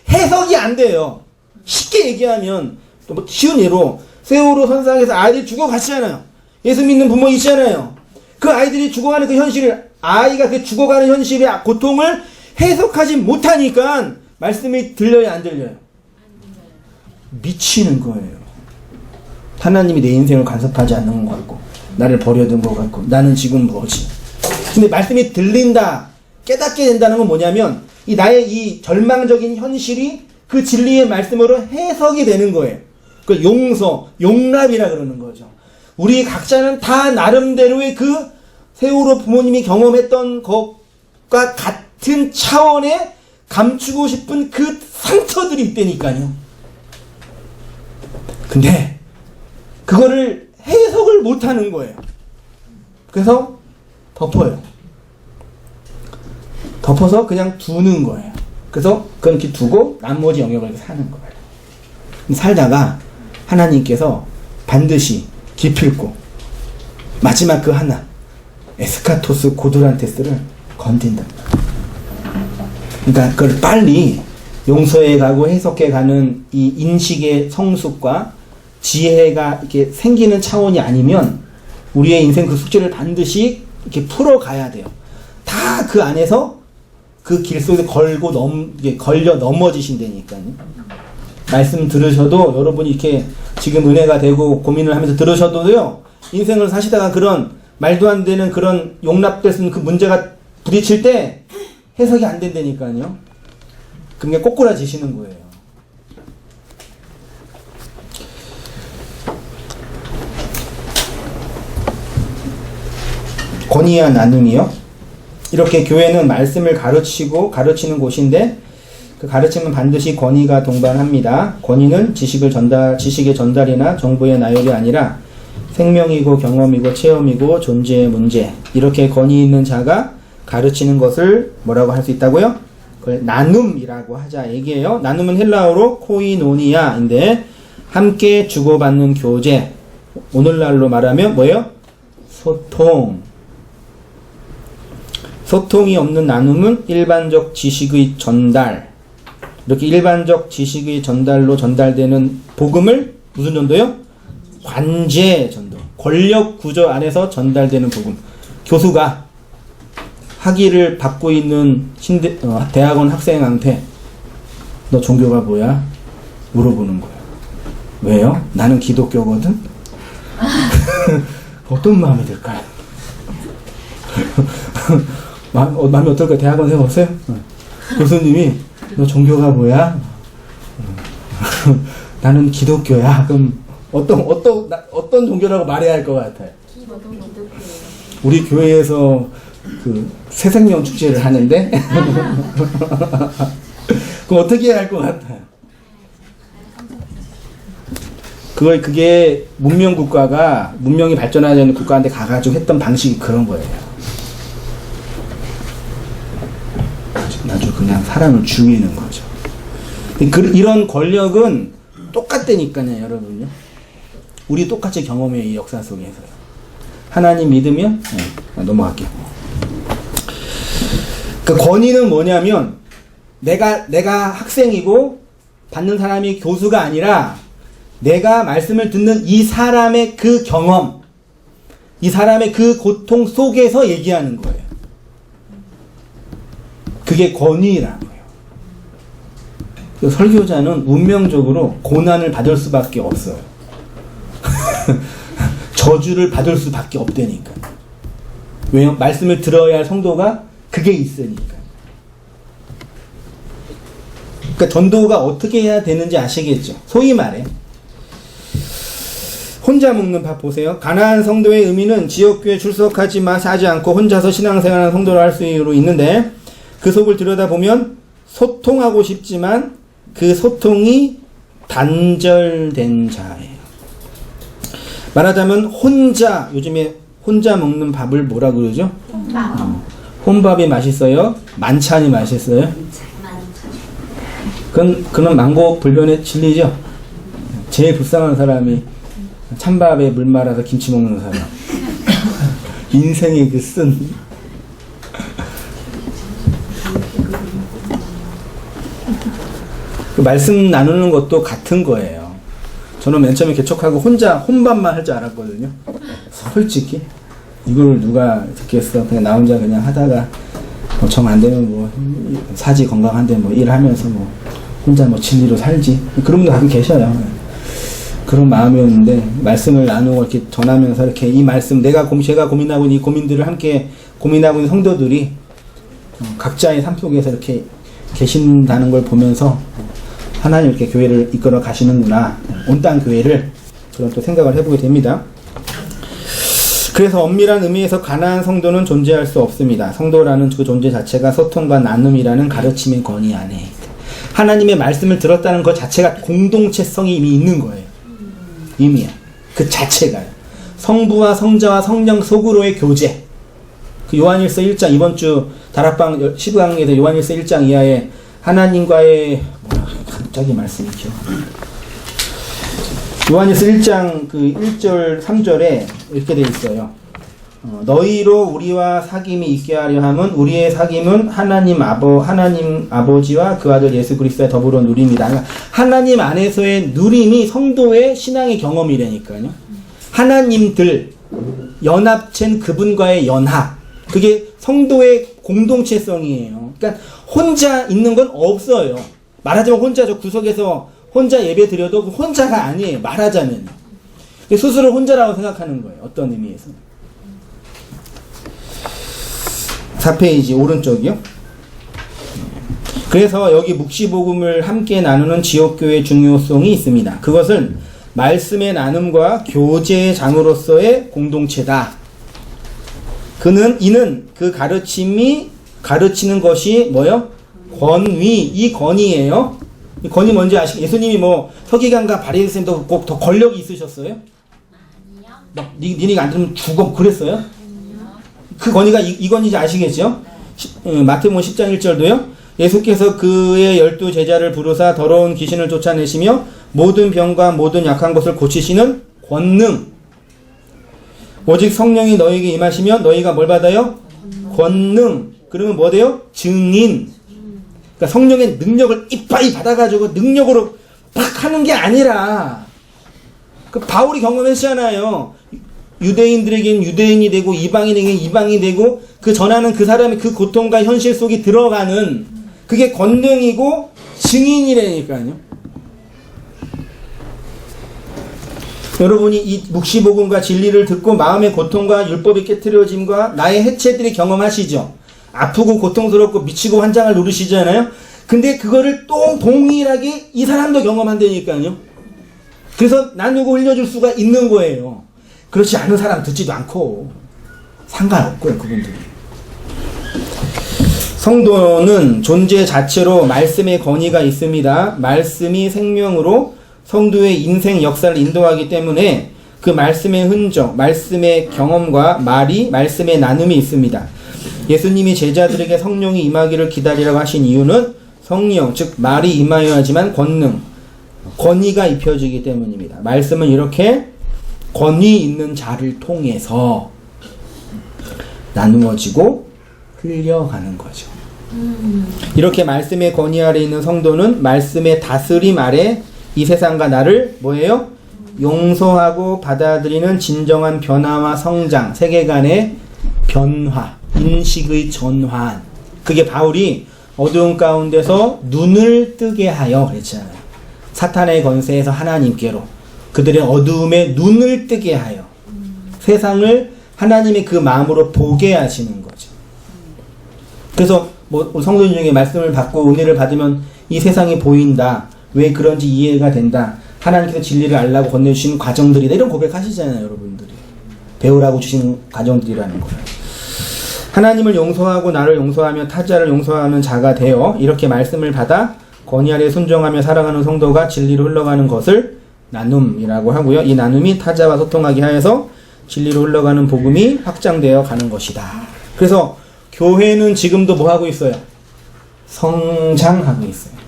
해석이 안 돼요. 쉽게 얘기하면 또 뭐 쉬운 예로 세월호 선상에서 아이들이 죽어갔잖아요. 예수 믿는 부모 있잖아요. 그 아이들이 죽어가는 그 현실을 아이가 그 죽어가는 현실의 고통을 해석하지 못하니까 말씀이 들려요, 안 들려요? 미치는 거예요. 하나님이 내 인생을 간섭하지 않는 것 같고 나를 버려둔 것 같고 나는 지금 뭐지? 근데 말씀이 들린다, 깨닫게 된다는 건 뭐냐면 이 나의 이 절망적인 현실이 그 진리의 말씀으로 해석이 되는 거예요. 그 용서, 용납이라 그러는 거죠. 우리 각자는 다 나름대로의 그 세월호 부모님이 경험했던 것과 같은 차원의 감추고 싶은 그 상처들이 있다니까요. 근데 그거를 해석을 못하는 거예요. 그래서 덮어요. 덮어서 그냥 두는 거예요. 그래서 그건 이렇게 두고 나머지 영역을 사는 거예요. 살다가 하나님께서 반드시 기필코 마지막 그 하나 에스카토스 고두란테스를 건든다. 그러니까 그걸 빨리 용서해 가고 해석해 가는 이 인식의 성숙과 지혜가 이렇게 생기는 차원이 아니면 우리의 인생 그 숙제를 반드시 이렇게 풀어가야 돼요. 다 그 안에서 그 길 속에 걸려 넘어지신다니까요. 말씀 들으셔도 여러분이 이렇게 지금 은혜가 되고 고민을 하면서 들으셔도요, 인생을 사시다가 그런 말도 안 되는 그런 용납될 수 있는 그 문제가 부딪힐 때 해석이 안 된다니까요. 그러니까 꼬꾸라지시는 거예요. 권위와 나눔이요. 이렇게 교회는 말씀을 가르치고 가르치는 곳인데 그 가르침은 반드시 권위가 동반합니다. 권위는 지식의 전달이나 정보의 나열이 아니라 생명이고 경험이고 체험이고 존재의 문제. 이렇게 권위 있는 자가 가르치는 것을 뭐라고 할 수 있다고요? 그걸 나눔이라고 하자 얘기예요. 나눔은 헬라어로 코이노니아인데 함께 주고받는 교제. 오늘날로 말하면 뭐예요? 소통. 소통이 없는 나눔은 일반적 지식의 전달. 이렇게 일반적 지식의 전달로 전달되는 복음을 무슨 전도요? 관제 전도. 권력 구조 안에서 전달되는 복음. 교수가 학위를 받고 있는 대학원 학생한테 너 종교가 뭐야? 물어보는 거야. 왜요? 나는 기독교거든? 어떤 마음이 들까요? 마음이 어떨까요? 대학원 해봤어요? 교수님이 너 종교가 뭐야? 나는 기독교야. 그럼 어떤 종교라고 말해야 할 것 같아요? 기독교예요. 우리 교회에서 그 새생명 축제를 하는데 그럼 어떻게 해야 할 것 같아요? 그게 문명이 발전하지 않는 국가한테 가가지고 했던 방식이 그런 거예요. 아주 그냥 사람을 죽이는 거죠. 이런 권력은 똑같다니까요, 여러분요. 우리 똑같이 경험해요, 이 역사 속에서요. 하나님 믿으면 넘어갈게요. 그 권위는 뭐냐면 내가 학생이고 받는 사람이 교수가 아니라 내가 말씀을 듣는 이 사람의 그 경험, 이 사람의 그 고통 속에서 얘기하는 거예요. 그게 권위라고요. 설교자는 운명적으로 고난을 받을 수밖에 없어요. 저주를 받을 수밖에 없다니까. 왜요? 말씀을 들어야 할 성도가 그게 있으니까. 그러니까 전도가 어떻게 해야 되는지 아시겠죠? 소위 말해 혼자 먹는 밥 보세요. 가난한 성도의 의미는 지역교회 출석하지 않고 혼자서 신앙생활하는 성도로 할 수 있는데 그 속을 들여다보면 소통하고 싶지만 그 소통이 단절된 자예요. 말하자면 요즘에 혼자 먹는 밥을 뭐라 그러죠? 혼밥이 맛있어요? 만찬이 맛있어요? 그건 망고 불변의 진리죠? 제일 불쌍한 사람이 찬밥에 물 말아서 김치 먹는 사람. 인생의 그 그 말씀 나누는 것도 같은 거예요. 저는 맨 처음에 개척하고 혼자 혼밥만 할 줄 알았거든요. 솔직히 이걸 누가 듣겠어. 그냥 나 혼자 그냥 하다가 정 안 되면 사지 건강한데 일하면서 혼자 진리로 살지. 그런 분도 가끔 계셔요. 그런 마음이었는데 말씀을 나누고 이렇게 전하면서 이렇게 이 말씀 제가 고민하고 있는 이 고민들을 함께 고민하고 있는 성도들이 각자의 삶 속에서 이렇게 계신다는 걸 보면서 하나님 이렇게 교회를 이끌어 가시는구나. 온 땅 교회를 그런 또 생각을 해보게 됩니다. 그래서 엄밀한 의미에서 가난한 성도는 존재할 수 없습니다. 성도라는 그 존재 자체가 소통과 나눔이라는 가르침의 권위 안에 하나님의 말씀을 들었다는 것 자체가 공동체성이 이미 있는 거예요. 이미야. 그 자체가요. 성부와 성자와 성령 속으로의 교제. 그 요한일서 1장 이번 주 다락방 15강에서 요한일서 1장 이하에 하나님과의 갑자기 말씀이 기억. 요한일서 1장 그 1절 3절에 이렇게 되어 있어요. 너희로 우리와 사귐이 있게 하려 함은 우리의 사귐은 하나님 아버지와 그 아들 예수 그리스도에 더불어 누림이다. 그러니까 하나님 안에서의 누림이 성도의 신앙의 경험이라니까요. 하나님들 연합된 그분과의 연합. 그게 성도의 공동체성이에요. 그러니까 혼자 있는 건 없어요. 말하자면 혼자 저 구석에서 혼자 예배 드려도 혼자가 아니에요. 말하자면 스스로 혼자라고 생각하는 거예요. 어떤 의미에서. 4페이지 오른쪽이요. 그래서 여기 묵시복음을 함께 나누는 지역교회의 중요성이 있습니다. 그것은 말씀의 나눔과 교제의 장으로서의 공동체다. 이는 그 가르침이 가르치는 것이 뭐요? 권위. 이 권위예요. 이 권위 뭔지 아시죠? 예수님이 서기관과 바리새인도 꼭 더 권력이 있으셨어요? 아니요. 니네가 안 들으면 죽어 그랬어요? 아니요. 그 권위가 이 권위인지 아시겠죠? 마태복음 10장 1절도요. 예수께서 그의 12 제자를 부르사 더러운 귀신을 쫓아내시며 모든 병과 모든 약한 것을 고치시는 권능. 오직 성령이 너희에게 임하시면 너희가 뭘 받아요? 권능. 그러면 뭐 돼요? 증인. 그러니까 성령의 능력을 이빠이 받아가지고 능력으로 팍 하는 게 아니라 그 바울이 경험했잖아요. 유대인들에게는 유대인이 되고 이방인에게는 이방인이 되고 그 전하는 그 사람의 그 고통과 현실 속에 들어가는 그게 권능이고 증인이라니까요. 여러분이 이 묵시복음과 진리를 듣고 마음의 고통과 율법이 깨트려짐과 나의 해체들이 경험하시죠. 아프고 고통스럽고 미치고 환장을 누르시잖아요. 근데 그거를 또 동일하게 이 사람도 경험한다니까요. 그래서 나누고 흘려줄 수가 있는 거예요. 그렇지 않은 사람 듣지도 않고 상관없고요, 그분들이. 성도는 존재 자체로 말씀의 권위가 있습니다. 말씀이 생명으로 성도의 인생 역사를 인도하기 때문에 그 말씀의 흔적, 말씀의 경험과 말이, 말씀의 나눔이 있습니다. 예수님이 제자들에게 성령이 임하기를 기다리라고 하신 이유는 성령, 즉 말이 임하여야 하지만 권능, 권위가 입혀지기 때문입니다. 말씀은 이렇게 권위 있는 자를 통해서 나누어지고 흘려가는 거죠. 이렇게 말씀의 권위 아래 있는 성도는 말씀의 다스림 아래 이 세상과 나를 뭐예요? 용서하고 받아들이는 진정한 변화와 성장, 세계관의 변화, 인식의 전환. 그게 바울이 어두운 가운데서 눈을 뜨게 하여 그랬잖아요. 사탄의 권세에서 하나님께로 그들의 어두움에 눈을 뜨게 하여 세상을 하나님의 그 마음으로 보게 하시는 거죠. 그래서 뭐 성도님 중에 말씀을 받고 은혜를 받으면 이 세상이 보인다. 왜 그런지 이해가 된다. 하나님께서 진리를 알라고 건네주신 과정들이다. 이런 고백하시잖아요, 여러분들이. 배우라고 주신 과정들이라는 거예요. 하나님을 용서하고 나를 용서하며 타자를 용서하는 자가 되어 이렇게 말씀을 받아 권위 아래 순종하며 살아가는 성도가 진리로 흘러가는 것을 나눔이라고 하고요. 이 나눔이 타자와 소통하게 하여서 진리로 흘러가는 복음이 확장되어 가는 것이다. 그래서 교회는 지금도 뭐 하고 있어요? 성장하고 있어요.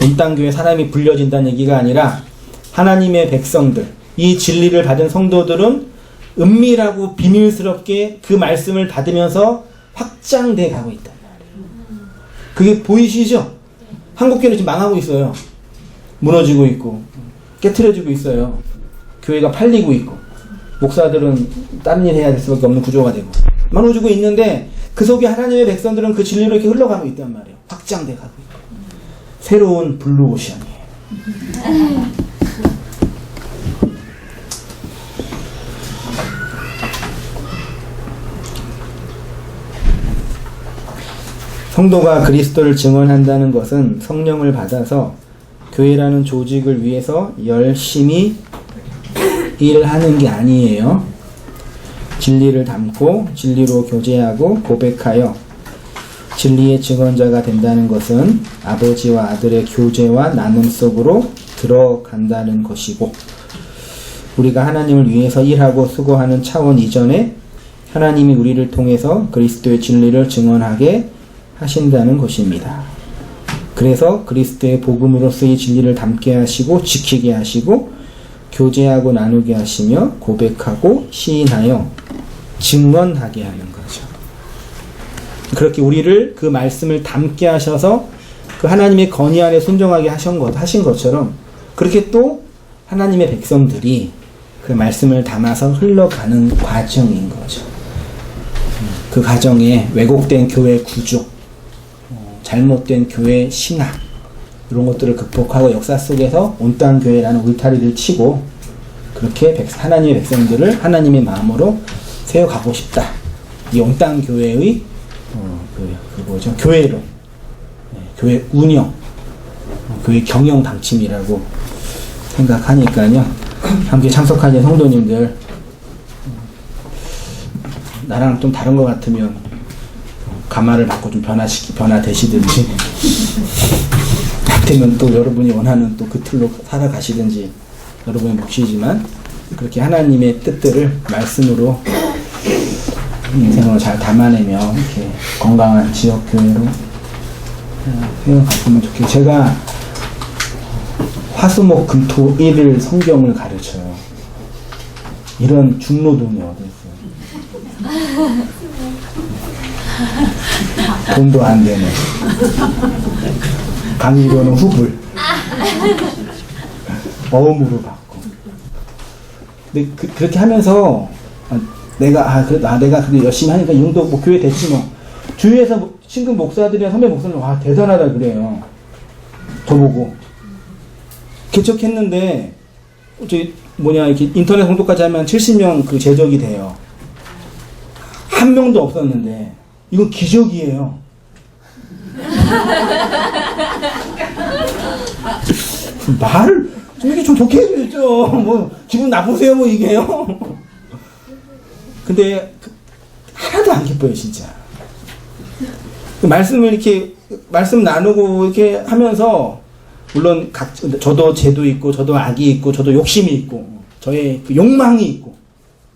이 땅 교회 사람이 불려진다는 얘기가 아니라 하나님의 백성들, 이 진리를 받은 성도들은 은밀하고 비밀스럽게 그 말씀을 받으면서 확장돼 가고 있단 말이에요. 그게 보이시죠? 한국교회는 지금 망하고 있어요. 무너지고 있고 깨트려지고 있어요. 교회가 팔리고 있고 목사들은 다른 일 해야 될 수밖에 없는 구조가 되고 무너지고 있는데 그 속에 하나님의 백성들은 그 진리로 이렇게 흘러가고 있단 말이에요. 확장돼 가고 있고 새로운 블루오션이에요. 성도가 그리스도를 증언한다는 것은 성령을 받아서 교회라는 조직을 위해서 열심히 일하는 게 아니에요. 진리를 담고 진리로 교제하고 고백하여 진리의 증언자가 된다는 것은 아버지와 아들의 교제와 나눔 속으로 들어간다는 것이고, 우리가 하나님을 위해서 일하고 수고하는 차원 이전에 하나님이 우리를 통해서 그리스도의 진리를 증언하게 하신다는 것입니다. 그래서 그리스도의 복음으로서의 진리를 담게 하시고 지키게 하시고 교제하고 나누게 하시며 고백하고 시인하여 증언하게 하는 거죠. 그렇게 우리를 그 말씀을 담게 하셔서 그 하나님의 건의 안에 순종하게 하신 것처럼 그렇게 또 하나님의 백성들이 그 말씀을 담아서 흘러가는 과정인 거죠. 그 과정에 왜곡된 교회 구조, 잘못된 교회 신학 이런 것들을 극복하고 역사 속에서 온땅 교회라는 울타리를 치고 그렇게 하나님의 백성들을 하나님의 마음으로 세워가고 싶다. 이 온땅 교회의 교회론, 교회 운영, 교회 경영 방침이라고 생각하니까요. 함께 참석하신 성도님들, 나랑 좀 다른 것 같으면 감화를 받고 좀 변화되시든지, 되면 또 여러분이 원하는 또 그 틀로 살아가시든지 여러분의 몫이지만 그렇게 하나님의 뜻들을 말씀으로 인생으로 잘 담아내며 이렇게 건강한 지역교회로 세워갔으면 좋겠어요. 제가 화수목 금토 일을 성경을 가르쳐요. 이런 중노동이 어디 있어요? 돈도 안 되네. 강의료는 후불. 어음으로 받고. 근데 그렇게 하면서 내가 그래도 열심히 하니까 이 정도 뭐 교회 됐지 뭐. 주위에서 신금 목사들이나 선배 목사님 와 대단하다 그래요. 저보고 개척했는데 이렇게 인터넷 공독까지 하면 70명 그 제적이 돼요. 한 명도 없었는데 이건 기적이에요. 말을 좀 이렇게 좀 좋게 해줘야죠. 뭐 기분 나쁘세요 뭐 이게요. 근데 하나도 안 기뻐요 진짜. 그 말씀을 이렇게 말씀 나누고 이렇게 하면서 물론 저도 죄도 있고 저도 악이 있고 저도 욕심이 있고 저의 그 욕망이 있고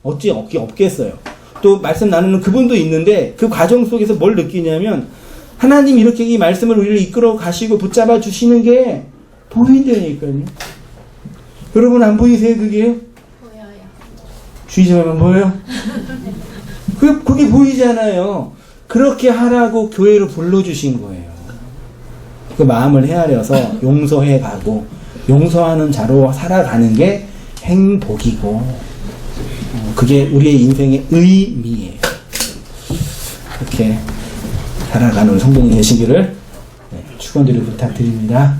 어찌 없겠어요. 또 말씀 나누는 그분도 있는데 그 과정 속에서 뭘 느끼냐면 하나님 이렇게 이 말씀을 우리를 이끌어 가시고 붙잡아 주시는 게 보인다니까요. 여러분 안 보이세요 그게? 보여요. 주의자면 뭐예요? 그게 보이잖아요. 그렇게 하라고 교회로 불러주신 거예요. 그 마음을 헤아려서 용서해 가고 용서하는 자로 살아가는 게 행복이고 그게 우리의 인생의 의미예요. 그렇게 살아가는 성도님 되시기를 축원드리고 부탁드립니다.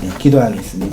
네, 기도하겠습니다.